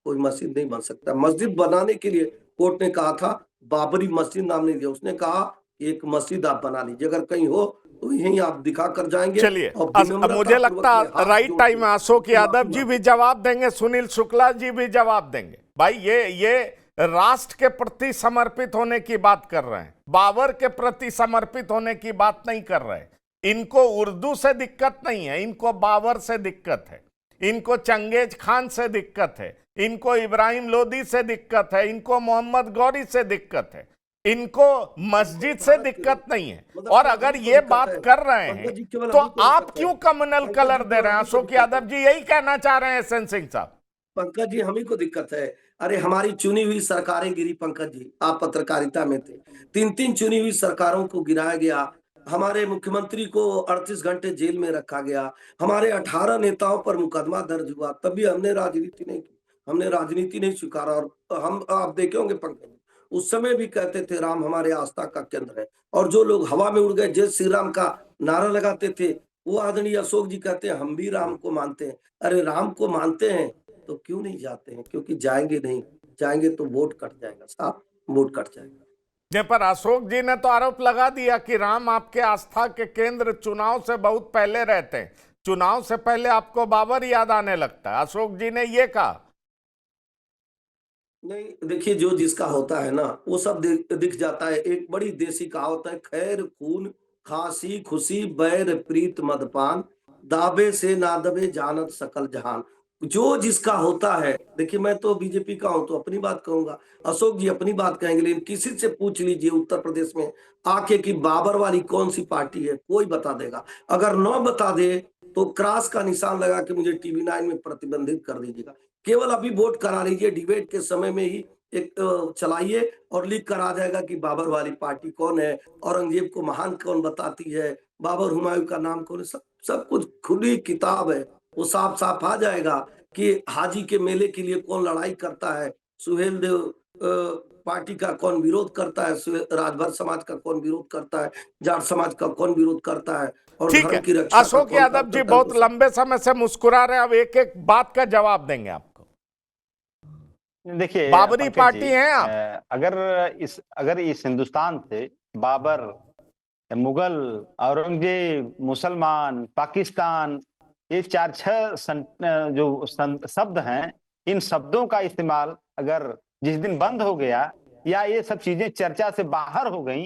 कोई मस्जिद नहीं बन सकता। मस्जिद बनाने के लिए कोर्ट ने कहा था, बाबरी मस्जिद नाम नहीं दिया, उसने कहा एक मस्जिद आप बना लीजिए, अगर कहीं हो तो यहीं आप दिखा कर जाएंगे। चलिए, और मुझे लगता राइट टाइम अशोक यादव जी भी जवाब देंगे, सुनील शुक्ला जी भी जवाब देंगे। भाई ये राष्ट्र के प्रति समर्पित होने की बात कर रहे हैं, बाबर के प्रति समर्पित होने की बात नहीं कर रहे। इनको उर्दू से दिक्कत नहीं है, इनको बाबर से दिक्कत है, इनको चंगेज खान से दिक्कत है, इनको इब्राहिम लोदी से दिक्कत है, इनको मोहम्मद गौरी से दिक्कत है, इनको मस्जिद से दिक्कत नहीं है। और अगर ये बात कर रहे हैं तो आप क्यों कम्युनल कलर दे रहे हैं? अशोक यादव जी यही कहना चाह रहे हैं एसएन सिंह साहब। पंकज जी, हम ही को दिक्कत है। अरे हमारी चुनी हुई सरकारें गिरी पंकज जी, आप पत्रकारिता में थे, 3-3 चुनी हुई सरकारों को गिराया गया, हमारे मुख्यमंत्री को 38 घंटे जेल में रखा गया, हमारे 18 नेताओं पर मुकदमा दर्ज हुआ, तब भी हमने राजनीति नहीं की, हमने राजनीति नहीं स्वीकारा। और हम, आप देखे होंगे पंकज, उस समय भी कहते थे राम हमारे आस्था का केंद्र है, और जो लोग हवा में उड़ गए जय श्री राम का नारा लगाते थे, वो आदरणीय अशोक जी कहते हैं हम भी राम को मानते हैं। अरे राम को मानते हैं तो क्यों नहीं जाते हैं? क्योंकि जाएंगे नहीं, जाएंगे तो वोट कट जाएगा साहब, वोट कट जाएगा। जे पर अशोक जी ने तो आरोप लगा दिया कि राम आपके आस्था के केंद्र चुनाव से बहुत पहले रहते हैं, चुनाव से पहले आपको बाबर याद आने लगता है, अशोक जी ने ये कहा। नहीं, देखिए जो जिसका होता है ना वो सब दिख जाता है। एक बड़ी देसी कहावत है, खैर खून खांसी खुशी बैर प्रीत मदपान, दाबे से ना दबे जानत सकल जहान। जो जिसका होता है, देखिए मैं तो बीजेपी का हूं तो अपनी बात कहूंगा, अशोक जी अपनी बात कहेंगे, लेकिन किसी से पूछ लीजिए उत्तर प्रदेश में आके कि बाबर वाली कौन सी पार्टी है, कोई बता देगा। अगर न बता दे तो क्रॉस का निशान लगा के मुझे TV9 में प्रतिबंधित कर दीजिएगा। केवल अभी वोट करा लीजिए, डिबेट के समय में ही एक चलाइए और लिख कर आ जाएगा कि बाबर वाली पार्टी कौन है, औरंगजेब को महान कौन बताती है, बाबर हुमायूं का नाम कौन है, सब कुछ खुली किताब है। वो साफ साफ आ जाएगा कि हाजी के मेले के लिए कौन लड़ाई करता है, सुहेल देव पार्टी का कौन विरोध करता है, राजभर समाज का कौन विरोध करता है, जाट समाज का कौन विरोध करता है, और ठीक धर्म की है, रक्षा अशोक यादव जी बहुत लंबे समय से मुस्कुरा रहे हैं, अब एक एक बात का जवाब देंगे आपको। देखिए बाबरी पार्टी हैं आप? अगर इस हिंदुस्तान से बाबर, मुगल, औरंगजेब, मुसलमान, पाकिस्तान, ये 4-6 जो शब्द हैं, इन शब्दों का इस्तेमाल अगर जिस दिन बंद हो गया या ये सब चीजें चर्चा से बाहर हो गई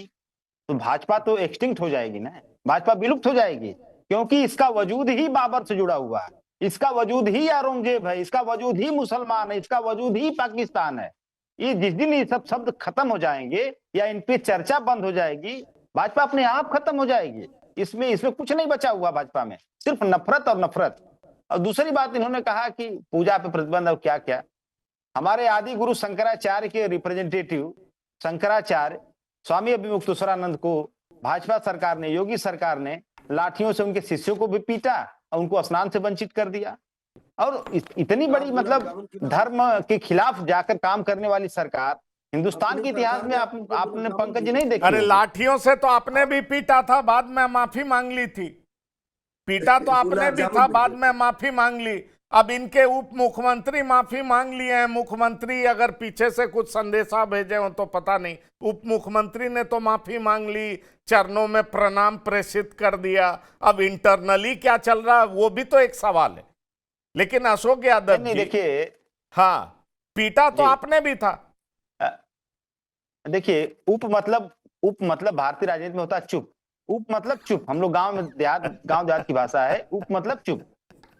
तो भाजपा तो एक्सटिंक्ट हो जाएगी ना, भाजपा विलुप्त हो जाएगी, क्योंकि इसका वजूद ही बाबर से जुड़ा हुआ है, इसका वजूद ही औरंगजेब है, इसका वजूद ही मुसलमान है, इसका वजूद ही पाकिस्तान है। ये जिस दिन ये सब शब्द खत्म हो जाएंगे या इन पे चर्चा बंद हो जाएगी, भाजपा अपने आप खत्म हो जाएगी। इसमें कुछ नहीं बचा हुआ भाजपा में, सिर्फ नफरत और नफरत। और दूसरी बात, इन्होंने कहा कि पूजा पे प्रतिबंध और क्या क्या। हमारे आदि गुरु शंकराचार्य के रिप्रेजेंटेटिव शंकराचार्य स्वामी अभिमुक्तेश्वरानंद को भाजपा सरकार ने, योगी सरकार ने लाठियों से उनके शिष्यों को भी पीटा और उनको स्नान से वंचित कर दिया। और इतनी बड़ी मतलब धर्म के खिलाफ जाकर काम करने वाली सरकार हिंदुस्तान के इतिहास में आपने पंकज जी नहीं देखी। अरे लाठियों से तो आपने भी पीटा था, बाद में माफी मांग ली थी। पीटा तो आपने भी था, बाद में माफी मांग ली। अब इनके उप मुख्यमंत्री माफी मांग लिए हैं। मुख्यमंत्री अगर पीछे से कुछ संदेशा भेजे हो तो पता नहीं, उप मुख्यमंत्री ने तो माफी मांग ली, चरणों में प्रणाम प्रेषित कर दिया। अब इंटरनली क्या चल रहा है वो भी तो एक सवाल है। लेकिन अशोक यादव जी, देखिए, हाँ, पीटा तो आपने भी था। देखिए, उप मतलब भारतीय राजनीति में होता है चुप। उप मतलब चुप, हम लोग गांव देहात की भाषा है, उप मतलब चुप।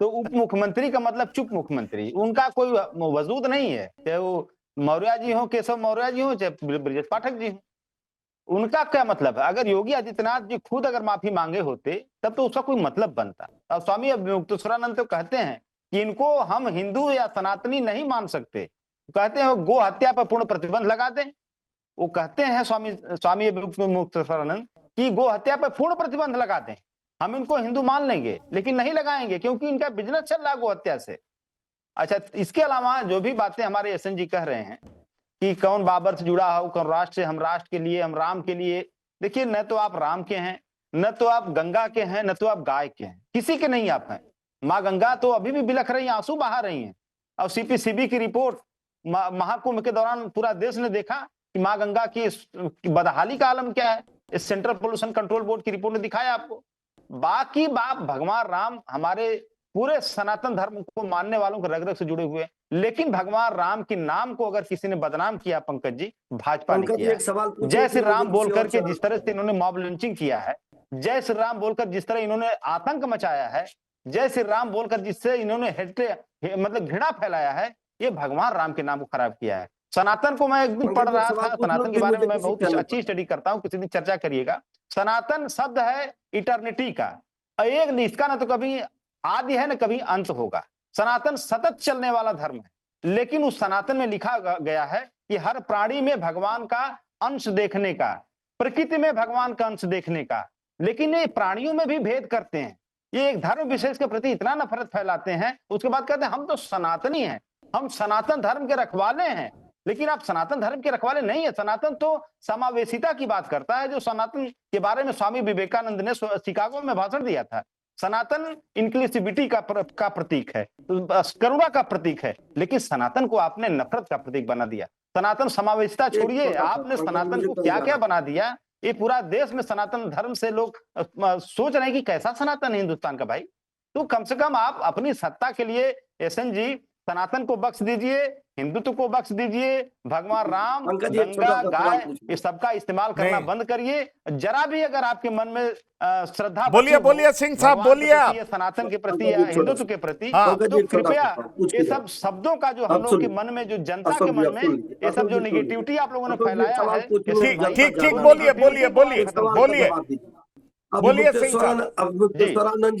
तो उप मुख्यमंत्री का मतलब चुप मुख्यमंत्री, उनका कोई वजूद नहीं है, चाहे वो मौर्य जी हो, केशव मौर्य जी हो, चाहे ब्रजेश पाठक जी हो। उनका क्या मतलब है? अगर योगी आदित्यनाथ जी खुद अगर माफी मांगे होते तब तो उसका कोई मतलब बनता। और स्वामी अभिमुक्तेश्वरानंद तो कहते हैं कि इनको हम हिंदू या सनातनी नहीं मान सकते, कहते हैं गो हत्या पर पूर्ण प्रतिबंध लगा दें। वो कहते हैं स्वामी अभिमुक्तेश्वरानंद कि गो हत्या पर पूर्ण प्रतिबंध लगा दें, हम इनको हिंदू मान लेंगे, लेकिन नहीं लगाएंगे क्योंकि इनका बिजनेस चल रहा है गो हत्या से। अच्छा, इसके अलावा जो भी बातें हमारे एसएन जी कह रहे हैं कि कौन बाबर से जुड़ा हो, कौन राष्ट्र से, हम राष्ट्र के लिए, हम राम के लिए। देखिए, न तो आप राम के हैं, न तो आप गंगा के हैं, न तो आप गाय के हैं, किसी के नहीं आप हैं। माँ गंगा तो अभी भी बिलख रही हैं, आंसू बहा रही हैं। और सीपीसीबी की रिपोर्ट महाकुंभ के दौरान पूरा देश ने देखा कि माँ गंगा की बदहाली का आलम क्या है। इस सेंट्रल पोल्यूशन कंट्रोल बोर्ड की रिपोर्ट ने दिखाया आपको। बाकी बाप भगवान राम हमारे पूरे सनातन धर्म को मानने वालों के रग रग से जुड़े हुए हैं। लेकिन भगवान राम के नाम को अगर किसी ने बदनाम किया पंकज जी, भाजपा ने पंकज जी किया एक सवाल है। पूछे जय श्री फिर मुझे राम बोल किसी और करके चैनल जिस तरह पर से इन्होंने मॉब लिंचिंग किया है, जय श्री राम बोलकर जिस तरह इन्होंने आतंक मचाया है, जय श्री राम बोलकर जिससे इन्होंने मतलब घृणा फैलाया है, ये भगवान राम के नाम को खराब किया है। सनातन को मैं एक दिन पढ़ पंकज जी एक रहा सवाल था, पूछ लो सनातन के फिर बारे में मुझे मैं किसी बहुत चैनल अच्छी पर। स्टडी करता हूं, किसी दिन चर्चा करिएगा। सनातन शब्द है इटर्निटी का, एक इसका ना तो कभी आदि है ना कभी अंत होगा। सनातन सतत चलने वाला धर्म है, लेकिन उस सनातन में लिखा गया है कि हर प्राणी में भगवान का अंश देखने का, प्रकृति में भगवान का अंश देखने का। लेकिन ये प्राणियों में भी भेद करते हैं, ये एक धर्म विशेष के प्रति इतना नफरत फैलाते हैं, उसके बाद कहते हैं हम तो सनातनी हैं, हम सनातन धर्म के रखवाले हैं। लेकिन आप सनातन धर्म के रखवाले नहीं है। सनातन तो समावेशिता की बात करता है, जो सनातन के बारे में स्वामी विवेकानंद ने शिकागो में भाषण दिया था। सनातन इंक्लूसिविटी का प्रतीक है, करुणा का प्रतीक है, लेकिन सनातन को आपने नफरत का प्रतीक बना दिया। सनातन समावेशिता छोड़िए, आपने सनातन को क्या क्या बना दिया। ये पूरा देश में सनातन धर्म से लोग सोच रहे हैं कि कैसा सनातन है हिंदुस्तान का। भाई तो कम से कम आप अपनी सत्ता के लिए एसएन जी सनातन को बख्श दीजिए, हिंदुत्व को बख्श दीजिए, भगवान राम, पंकज जी एक गंगा, छोटा सा सवाल गाय, पूछ ये लो। सबका इस्तेमाल करना नहीं। बंद करिए। जरा भी अगर आपके मन में श्रद्धा बोलिए बची हो बोलिए सिंह साहब, भगवान के बोलिए प्रति आप। या सनातन के प्रति पंकज या जी एक छोटा हिंदुत्व सा के प्रति, हाँ पंकज तो जी एक छोटा कृपया सा पूछ ये के सब शब्दों का जो हम अब लोगों के सुनिए। मन में, जो जनता के अशोक जी मन अब में सुन लीजिए, ये सब अशोक जो जी सुन लीजिए, निगेटिविटी आप लोगों ने अशोक जी एक फैलाया सवाल है, पूछ ये लो, सब ठीक भाई ठीक जनता ठीक, जवाब बोलिए देगी। बोलिए बोलिए एक सवाल का बोलिए जवाब दीजिए। बोलिए सिंह साहब। अभिमुक्तेश्वरानंद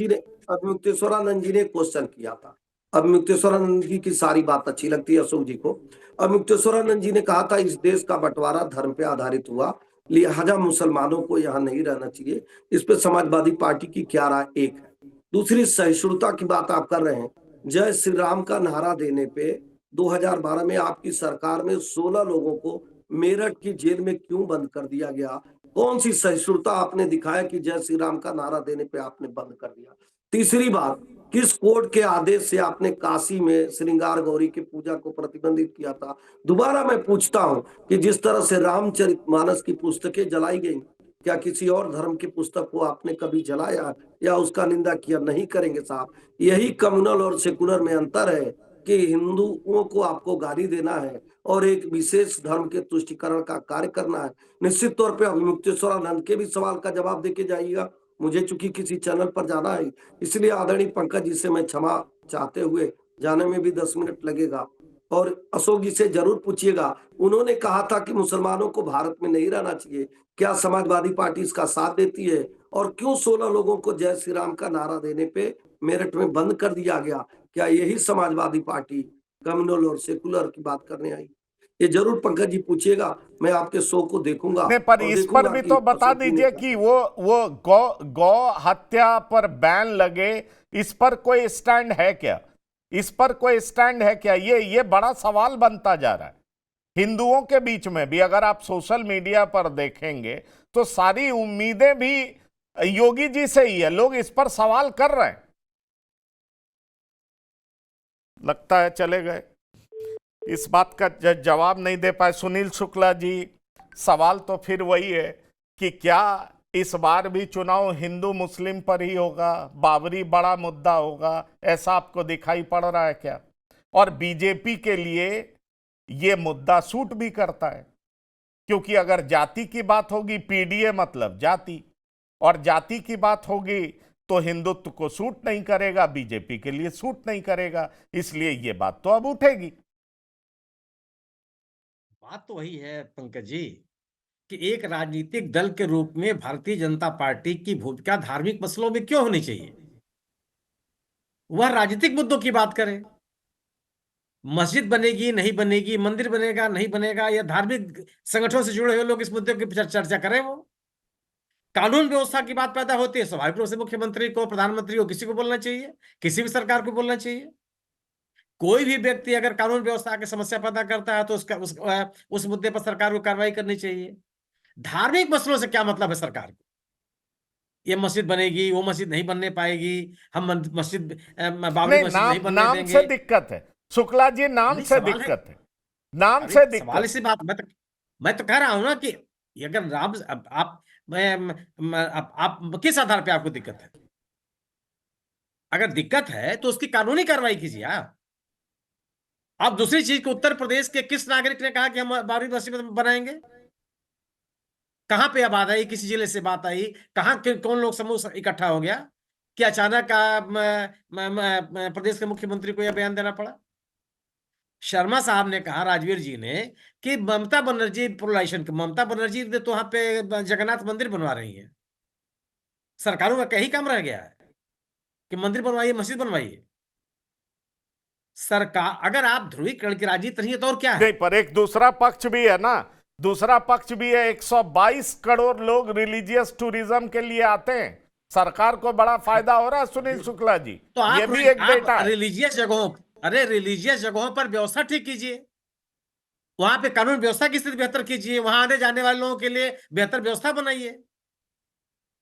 जी ने क्वेश्चन किया था। अभिमुक्तेश्वरानंद जी की सारी बात अच्छी लगती है अशोक जी को। अभिमुक्तेश्वरानंद जी ने कहा था इस देश का बंटवारा धर्म पे आधारित हुआ, लिहाजा मुसलमानों को यहाँ नहीं रहना चाहिए। इस पे समाजवादी पार्टी की क्या राय? एक है। दूसरी, सहिष्णुता की बात आप कर रहे हैं। जय श्री राम का नारा देने पे 2012 में आपकी सरकार में 16 लोगों को मेरठ की जेल में क्यों बंद कर दिया गया? कौन सी सहिष्णुता आपने दिखाया कि जय श्री राम का नारा देने पे आपने बंद कर दिया? तीसरी बात, किस कोर्ट के आदेश से आपने काशी में श्रृंगार गौरी की पूजा को प्रतिबंधित किया था? दोबारा मैं पूछता हूं कि जिस तरह से रामचरितमानस की पुस्तकें जलाई गई, क्या किसी और धर्म की पुस्तक को आपने कभी जलाया या उसका निंदा किया? नहीं करेंगे साहब। यही कम्युनल और सेकुलर में अंतर है कि हिंदुओं को आपको गाली देना है और एक विशेष धर्म के तुष्टिकरण का कार्य करना है। निश्चित तौर पे अभिमुक्तेश्वरानंद के भी सवाल का जवाब देके जाइएगा। मुझे चूंकि किसी चैनल पर जाना है, इसलिए आदरणीय पंकज जी से मैं क्षमा चाहते हुए, जाने में भी 10 मिनट लगेगा। और अशोक जी से जरूर पूछिएगा, उन्होंने कहा था कि मुसलमानों को भारत में नहीं रहना चाहिए। क्या समाजवादी पार्टी इसका साथ देती है? और क्यों 16 लोगों को जय श्री राम का नारा देने पे मेरठ में बंद कर दिया गया? क्या यही समाजवादी पार्टी कम्युनल और सेकुलर की बात करने आई? ये जरूर पंकज जी पूछिएगा, मैं आपके शो को देखूंगा। नहीं, पर और इस पर देखूंगा भी कि तो बता अशोक जी ने दीजिए क्या- कि वो गौ हत्या पर बैन लगे, इस पर कोई स्टैंड है क्या? इस पर कोई स्टैंड है क्या? ये बड़ा सवाल बनता जा रहा है हिंदुओं के बीच में भी। अगर आप सोशल मीडिया पर देखेंगे तो सारी उम्मीदें भी योगी जी से ही है, लोग इस पर सवाल कर रहे हैं। लगता है चले गए, इस बात का जवाब नहीं दे पाए सुनील शुक्ला जी। सवाल तो फिर वही है कि क्या इस बार भी चुनाव हिंदू मुस्लिम पर ही होगा, बाबरी बड़ा मुद्दा होगा, ऐसा आपको दिखाई पड़ रहा है क्या? और बीजेपी के लिए ये मुद्दा सूट भी करता है, क्योंकि अगर जाति की बात होगी, पीडीए मतलब जाति, और जाति की बात होगी तो हिंदुत्व को सूट नहीं करेगा, बीजेपी के लिए सूट नहीं करेगा, इसलिए ये बात तो अब उठेगी। बात तो वही है पंकज जी कि एक राजनीतिक दल के रूप में भारतीय जनता पार्टी की भूमिका धार्मिक मसलों में क्यों होनी चाहिए? वह राजनीतिक मुद्दों की बात करे। मस्जिद बनेगी नहीं बनेगी, मंदिर बनेगा नहीं बनेगा, या धार्मिक संगठनों से जुड़े हुए लोग इस मुद्दे की चर्चा करें। वो कानून व्यवस्था की बात पैदा होती है, स्वाभाविक रूप से मुख्यमंत्री को, प्रधानमंत्री को, किसी को बोलना चाहिए, किसी भी सरकार को बोलना चाहिए। कोई भी व्यक्ति अगर कानून व्यवस्था की समस्या पैदा करता है तो उस मुद्दे पर सरकार को कार्रवाई करनी चाहिए। धार्मिक मसलों से क्या मतलब है सरकार को? ये मस्जिद बनेगी, वो मस्जिद नहीं बनने पाएगी, हम मस्जिद बाबरी नहीं, मस्जिद नहीं बनने नाम देंगे। से दिक्कत है शुक्ला जी, नाम नहीं, से सवाल है, दिक्कत है, नाम अरे से सवाल दिक्कत। इसी बात मैं तो कह रहा हूं ना कि अगर राम आप किस आधार पे आपको दिक्कत है? अगर दिक्कत है तो उसकी कानूनी कार्रवाई कीजिए आप। अब दूसरी चीज कि उत्तर प्रदेश के किस नागरिक ने कहा कि हम बाबरी मस्जिद बनाएंगे? कहां पे अब बात आई, किसी जिले से बात आई, कहां कौन लोग समूह इकट्ठा हो गया कि अचानक प्रदेश के मुख्यमंत्री को यह बयान देना पड़ा? शर्मा साहब ने कहा, राजवीर जी ने, कि ममता बनर्जी प्रोलाइशन, ममता बनर्जी ने तो वहां पे जगन्नाथ मंदिर बनवा रही है। सरकारों का कहीं काम रह गया है कि मंदिर बनवाइए, मस्जिद बनवाइए? सरकार, अगर आप ध्रुवीकरण की राजनीति नहीं है तो और क्या है? नहीं, पर एक दूसरा पक्ष भी है ना, दूसरा पक्ष भी है। 122 करोड़ लोग रिलीजियस टूरिज्म के लिए आते हैं, सरकार को बड़ा फायदा हो रहा है सुनील शुक्ला जी। तो ये भी एक डेटा है। रिलीजियस जगहों, अरे रिलीजियस जगहों पर व्यवस्था ठीक कीजिए, वहां पे कानून व्यवस्था की स्थिति बेहतर कीजिए, वहां आने जाने वाले लोगों के लिए बेहतर व्यवस्था बनाइए।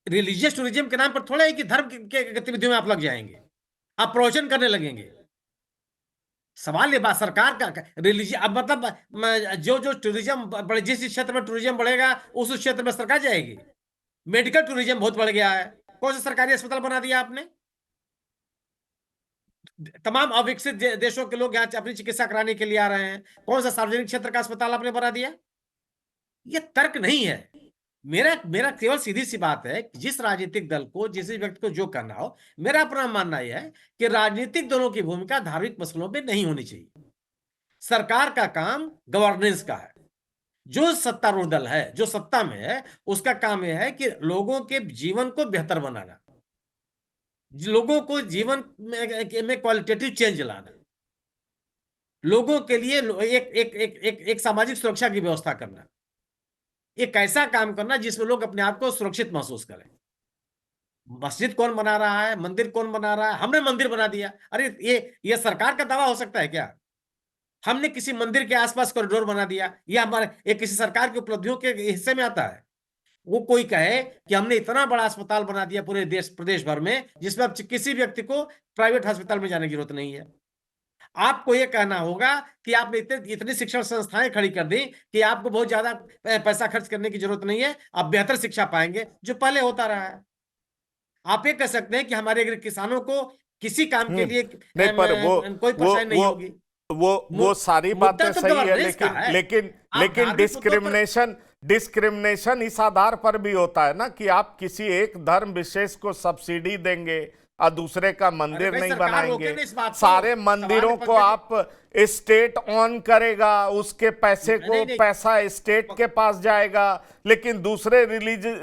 रिलीजियस टूरिज्म के नाम पर थोड़ा है कि धर्म के गतिविधियों में आप लग जाएंगे, आप प्रवचन करने लगेंगे। सवाल ये बात सरकार का रिलीजियस, अब मतलब जो जो टूरिज्म बढ़े, जिस क्षेत्र में टूरिज्म बढ़ेगा उस क्षेत्र में सरकार जाएगी। मेडिकल टूरिज्म बहुत बढ़ गया है, कौन सा सरकारी अस्पताल बना दिया आपने? तमाम अविकसित देशों के लोग यहाँ अपनी चिकित्सा कराने के लिए आ रहे हैं, कौन सा सार्वजनिक क्षेत्र का अस्पताल आपने बना दिया? ये तर्क नहीं है। मेरा मेरा केवल सीधी सी बात है कि जिस राजनीतिक दल को, जिस व्यक्ति को जो करना हो, मेरा अपना मानना यह है कि राजनीतिक दलों की भूमिका धार्मिक मसलों में नहीं होनी चाहिए। सरकार का काम गवर्नेंस का है। जो सत्तारूढ़ दल है, जो सत्ता में है, उसका काम यह है कि लोगों के जीवन को बेहतर बनाना, लोगों को जीवन में क्वालिटेटिव चेंज लाना, लोगों के लिए एक सामाजिक सुरक्षा की व्यवस्था करना, एक ऐसा काम करना जिसमें लोग अपने आप को सुरक्षित महसूस करें। मस्जिद कौन बना रहा है, मंदिर कौन बना रहा है? हमने मंदिर बना दिया। अरे ये सरकार का दावा हो सकता है क्या? हमने किसी मंदिर के आसपास कॉरिडोर बना दिया, या हमारे एक किसी सरकार की उपलब्धियों के हिस्से में आता है? वो कोई कहे कि हमने इतना बड़ा अस्पताल बना दिया पूरे देश प्रदेश भर में, जिसमें अब किसी व्यक्ति को प्राइवेट अस्पताल में जाने की जरूरत नहीं है। आपको ये कहना होगा कि आपने इतनी शिक्षण संस्थाएं खड़ी कर दी कि आपको बहुत ज्यादा पैसा खर्च करने की जरूरत नहीं है, आप बेहतर शिक्षा पाएंगे, जो पहले होता रहा है। आप ये कह सकते हैं कि हमारे किसानों को किसी काम के लिए नहीं, पर कोई परेशानी नहीं होगी। वो सारी बातें तो सही है, गवर्नेंस का है। लेकिन आप धार्मिक मुद्दों पर- डिस्क्रिमिनेशन इस आधार पर भी होता है ना कि आप किसी एक धर्म विशेष को सब्सिडी देंगे और दूसरे का मंदिर भाई, नहीं सरकार रोके बनाएंगे। ना इस बात को। सारे सवाल मंदिरों है को पंकज आप स्टेट ऑन करेगा, उसके पैसे को नहीं, नहीं। पैसा स्टेट के पास जाएगा, लेकिन दूसरे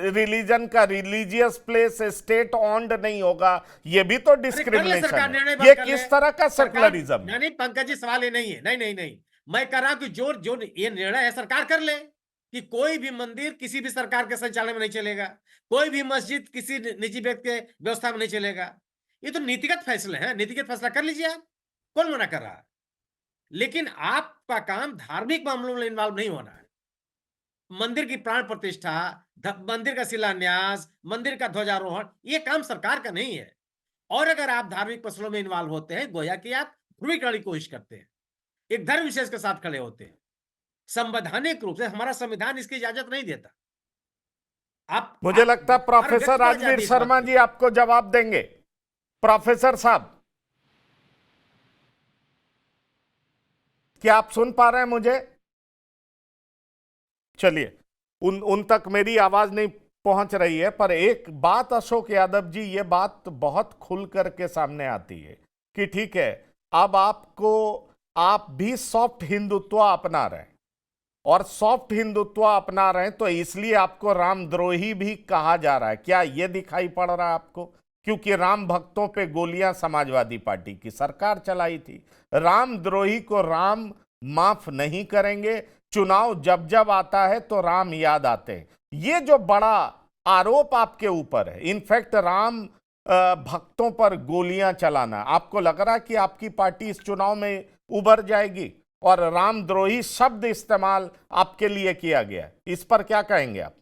रिलीजन का रिलीजियस प्लेस स्टेट ऑन्ड नहीं होगा। ये भी तो डिस्क्रिमिनेशन सरकार है। निर्णय ये कर किस ले। तरह का सरकार- सेकुलरिज्म है? नहीं पंकज जी, सवाल ये नहीं है। नहीं नहीं नहीं, मैं कह रहा हूं कि जो जो ये निर्णय है सरकार कर ले कि कोई भी मंदिर किसी भी सरकार के संचालन में नहीं चलेगा, कोई भी मस्जिद किसी निजी व्यक्ति के व्यवस्था में नहीं चलेगा। ये तो नीतिगत फैसले हैं, नीतिगत फैसला कर लीजिए आप, कौन मना कर रहा है? लेकिन आपका काम धार्मिक मामलों में इन्वॉल्व नहीं होना है। मंदिर की प्राण प्रतिष्ठा, मंदिर का शिलान्यास, मंदिर का ध्वजारोहण, ये काम सरकार का नहीं है। और अगर आप धार्मिक मसलों में इन्वॉल्व होते हैं, गोया कि आप ध्रुवीकरण की कोशिश करते हैं, एक धर्म विशेष के साथ खड़े होते हैं। संवैधानिक रूप से हमारा संविधान इसकी इजाजत नहीं देता। मुझे लगता है हर प्रोफेसर व्यक्ति को राजवीर आजादी इस शर्मा बात की। जी आपको जवाब देंगे। प्रोफेसर साहब, क्या आप सुन पा रहे हैं मुझे? चलिए, उन तक मेरी आवाज नहीं पहुंच रही है, पर एक बात अशोक यादव जी, ये बात बहुत खुल करके सामने आती है कि ठीक है, अब आप भी सॉफ्ट हिंदुत्व अपना रहे हैं, और सॉफ्ट हिंदुत्व अपना रहे हैं तो इसलिए आपको रामद्रोही भी कहा जा रहा है। क्या यह दिखाई पड़ रहा है आपको? क्योंकि राम भक्तों पे गोलियां समाजवादी पार्टी की सरकार चलाई थी। रामद्रोही को राम माफ नहीं करेंगे। चुनाव जब जब आता है तो राम याद आते हैं। ये जो बड़ा आरोप आपके ऊपर है, इनफैक्ट राम भक्तों पर गोलियां चलाना, आपको लग रहा है कि आपकी पार्टी इस चुनाव में उभर जाएगी और रामद्रोही शब्द इस्तेमाल आपके लिए किया गया? इस पर क्या कहेंगे आप?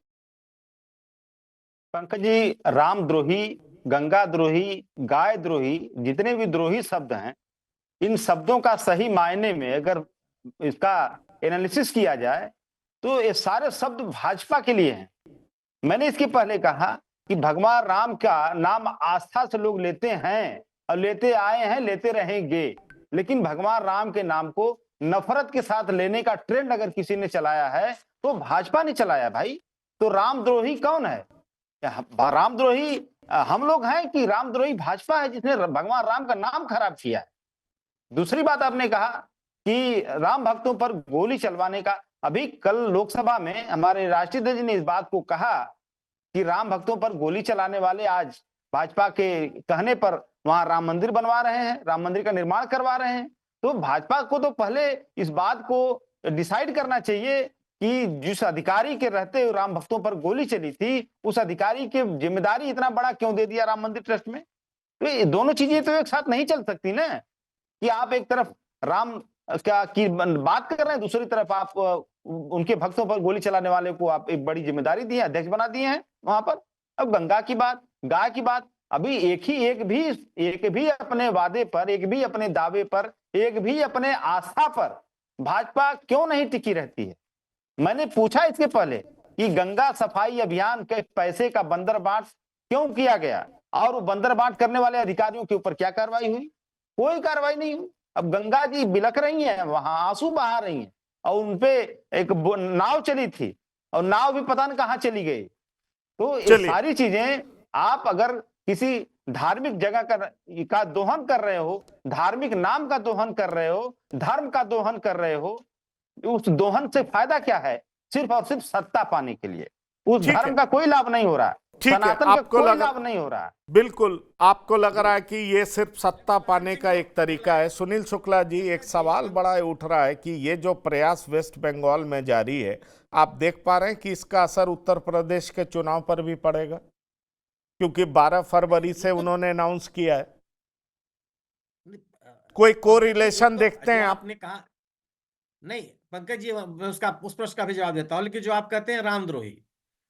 पंकज जी, रामद्रोही, गंगा द्रोही, गाय द्रोही, जितने भी द्रोही शब्द हैं, इन शब्दों का सही मायने में अगर इसका एनालिसिस किया जाए तो ये सारे शब्द भाजपा के लिए हैं। मैंने इसके पहले कहा कि भगवान राम का नाम आस्था से लोग लेते हैं और लेते आए हैं, लेते रहेंगे। लेकिन भगवान राम के नाम को नफरत के साथ लेने का ट्रेंड अगर किसी ने चलाया है तो भाजपा ने चलाया भाई। तो रामद्रोही कौन है? रामद्रोही हम लोग हैं कि रामद्रोही भाजपा है जिसने भगवान राम का नाम खराब किया है? दूसरी बात आपने कहा कि राम भक्तों पर गोली चलवाने का, अभी कल लोकसभा में हमारे राष्ट्रीय अध्यक्ष जी ने इस बात को कहा कि राम भक्तों पर गोली चलाने वाले आज भाजपा के कहने पर वहां राम मंदिर बनवा रहे हैं, राम मंदिर का निर्माण करवा रहे हैं। तो भाजपा को तो पहले इस बात को डिसाइड करना चाहिए कि जिस अधिकारी के रहते राम भक्तों पर गोली चली थी, उस अधिकारी की जिम्मेदारी इतना बड़ा क्यों दे दिया राम मंदिर ट्रस्ट में? तो ये दोनों चीजें तो एक साथ नहीं चल सकती ना, कि आप एक तरफ राम क्या की बात कर रहे हैं, दूसरी तरफ आप उनके भक्तों पर गोली चलाने वाले को आप एक बड़ी जिम्मेदारी दी है, अध्यक्ष बना दिए हैं वहां पर। अब गंगा की बात, गाय की बात, अभी एक भी अपने वादे पर, एक भी अपने दावे पर, एक भी अपने आस्था पर भाजपा क्यों नहीं टिकी रहती है? मैंने पूछा इसके पहले कि गंगा सफाई अभियान के पैसे का बंदरबाट क्यों किया गया और वो बंदरबाट करने वाले अधिकारियों के ऊपर क्या कार्रवाई हुई? कोई कार्रवाई नहीं हुई। अब गंगा जी बिलख रही हैं, वहां आंसू बहा रही हैं, और उनपे एक नाव चली थी और नाव भी पता नहीं कहां चली गई। तो ये सारी चीजें आप अगर किसी धार्मिक जगह का दोहन कर रहे हो, धार्मिक नाम का दोहन कर रहे हो, धर्म का दोहन कर रहे हो, उस दोहन से फायदा क्या है? सिर्फ और सिर्फ सत्ता पाने के लिए। उस धर्म का कोई लाभ नहीं हो रहा, सनातन का कोई लाभ नहीं हो रहा। बिल्कुल, आपको लग रहा है कि ये सिर्फ सत्ता पाने का एक तरीका है। सुनील शुक्ला जी, एक सवाल बड़ा उठ रहा है कि ये जो प्रयास वेस्ट बंगाल में जारी है, आप देख पा रहे हैं कि इसका असर उत्तर प्रदेश के चुनाव पर भी पड़ेगा? क्योंकि 12 फरवरी से उन्होंने अनाउंस किया है। कोई कोरिलेशन देखते हैं आप? आपने कहा नहीं पंकज जी, उसका उस प्रश्न का भी जवाब देता हूं, लेकिन जो आप कहते हैं रामद्रोही,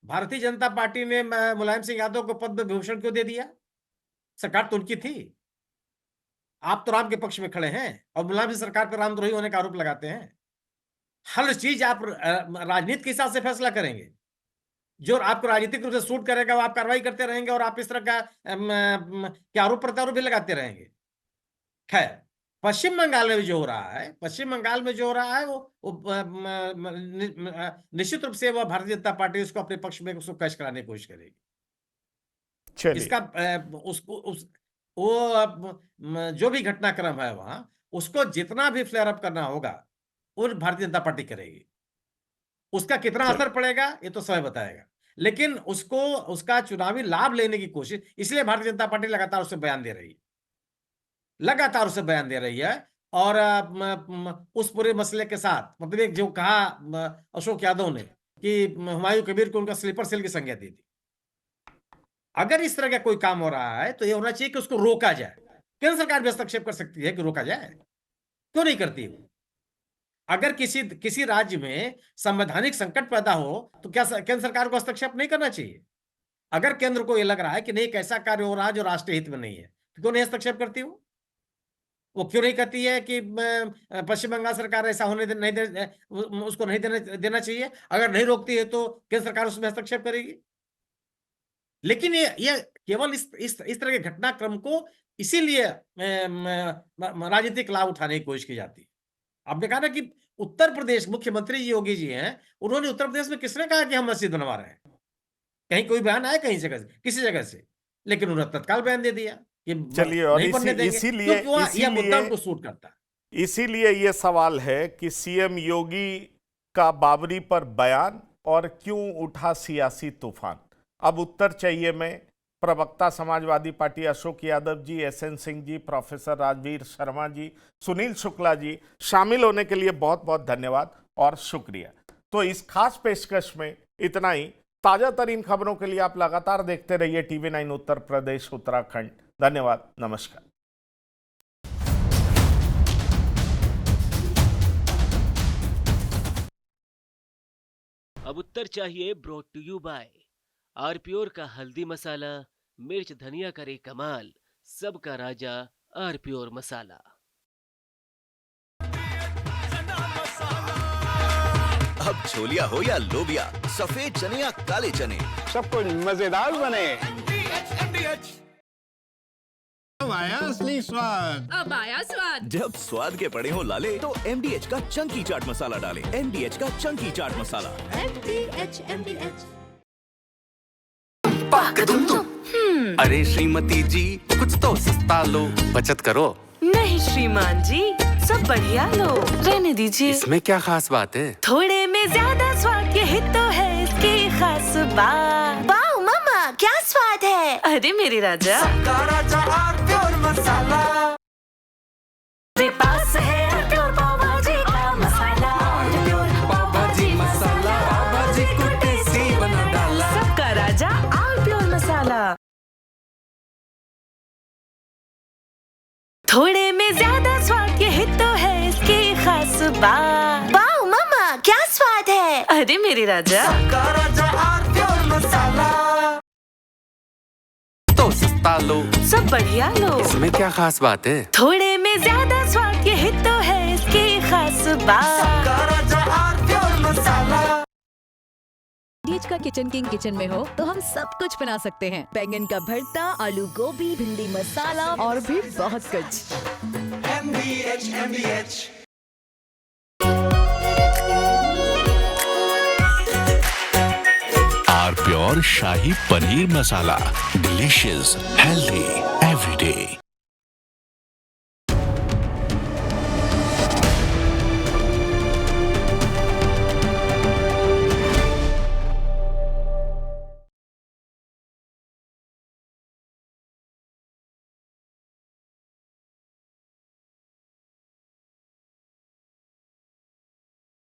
भारतीय जनता पार्टी ने मुलायम सिंह यादव को पद्म विभूषण क्यों दे दिया? सरकार तो उनकी थी। आप तो राम के पक्ष में खड़े हैं और मुलायम सिंह सरकार पर रामद्रोही होने का आरोप लगाते हैं। हर चीज आप राजनीति के हिसाब से फैसला करेंगे, जो आपको राजनीतिक रूप से सूट करेगा वो आप कार्रवाई करते रहेंगे और आप इस तरह का आरोप प्रत्यारोप भी लगाते रहेंगे। खैर, पश्चिम बंगाल में जो हो रहा है, वो निश्चित रूप से वह भारतीय जनता पार्टी उसको अपने पक्ष में उसको कैश कराने की कोशिश करेगी। इसका वो जो भी घटनाक्रम है वहां, उसको जितना भी फ्लेयर अप करना होगा वो भारतीय जनता पार्टी करेगी। उसका कितना असर पड़ेगा ये तो समय बताएगा, लेकिन उसका चुनावी लाभ लेने की कोशिश, इसलिए भारतीय जनता पार्टी लगातार उसे बयान दे रही है। और उस पूरे मसले के साथ, मतलब एक जो कहा अशोक यादव ने कि हुमायूं कबीर को उनका स्लीपर सेल की संज्ञा दे दी। अगर इस तरह का कोई काम हो रहा है तो ये होना चाहिए कि उसको रोका जाए। केंद्र सरकार भी हस्तक्षेप कर सकती है कि रोका जाए, क्यों नहीं करती है? अगर किसी राज्य में संवैधानिक संकट पैदा हो तो क्या केंद्र सरकार को हस्तक्षेप नहीं करना चाहिए? अगर केंद्र को यह लग रहा है कि नहीं, एक ऐसा कार्य हो रहा है जो राष्ट्रीय हित में नहीं है, तो क्यों नहीं हस्तक्षेप करती हो? वो क्यों नहीं कहती है कि पश्चिम बंगाल सरकार ऐसा उसको नहीं देना चाहिए? अगर नहीं रोकती है तो केंद्र सरकार उसमें हस्तक्षेप करेगी। लेकिन ये केवल इस तरह के घटनाक्रम को इसीलिए राजनीतिक लाभ उठाने की कोशिश की जाती है। आपने कहा ना कि उत्तर प्रदेश मुख्यमंत्री योगी जी हैं, उन्होंने उत्तर प्रदेश में किसने कहा कि हम मस्जिद बनवा रहे हैं? कहीं कोई बयान आया कहीं जगह से, किसी जगह से? लेकिन उन्होंने तत्काल बयान दे दिया कि चलिए, और इसीलिए मुद्दा उनको सूट करता है। इसीलिए ये सवाल है कि सीएम योगी का बाबरी पर बयान और क्यों उठा सियासी तूफान। अब उत्तर चाहिए में प्रवक्ता Samajwadi party Ashok Yadav ji, SN Singh ji, professor Rajveer Sharma ji, Sunil Shukla ji, शामिल होने के लिए बहुत बहुत धन्यवाद और शुक्रिया। तो इस खास पेशकश में इतना ही। ताजा तरीन खबरों के लिए आप लगातार देखते रहिए TV9 उत्तर प्रदेश उत्तराखंड। धन्यवाद, नमस्कार। अब उत्तर चाहिए ब्रॉट टू यू बाय आरप्योर का हल्दी मसाला, मिर्च धनिया करे कमाल, सबका राजा आरप्योर मसाला। अब छोलिया हो या लोबिया, सफेद चने या काले चने, सब कुछ मजेदार बने। आया असली स्वाद। अब आया स्वाद। जब स्वाद के पड़े हो लाले तो MDH का चंकी चाट मसाला डालें। MDH का चंकी चाट मसाला। MDH। अरे श्रीमती जी, कुछ तो सस्ता लो, बचत करो। नहीं श्रीमान जी, सब बढ़िया लो, रहने दीजिए। इसमें क्या खास बात है? थोड़े में ज्यादा स्वाद, यही तो है इसकी खास बात। वाओ मामा, क्या स्वाद है। अरे मेरे राजा, राजा प्योर मसाला। मेरे पास है प्योर पाव भाजी का मसाला। प्योर पाव भाजी मसाला, पाव भाजी को टेस्टी बना डाला। सबका राजा और प्योर मसाला। थोड़े में ज्यादा स्वाद, यही तो है इसकी खास बात। वाओ मामा, क्या स्वाद है। अरे मेरे राजा, राजा प्योर मसाला। तो सस्ता लो, सब बढ़िया लो, इसमें क्या खास बात है? थोड़े में ज्यादा स्वाद, यही तो है इसकी खास बात। राजा प्योर मसाला। डीएच का किचन किंग किचन में हो तो हम सब कुछ बना सकते हैं। बैंगन का भरता, आलू गोभी, भिंडी मसाला और भी बहुत कुछ। MDH। Are pure shahi paneer masala, delicious, healthy everyday.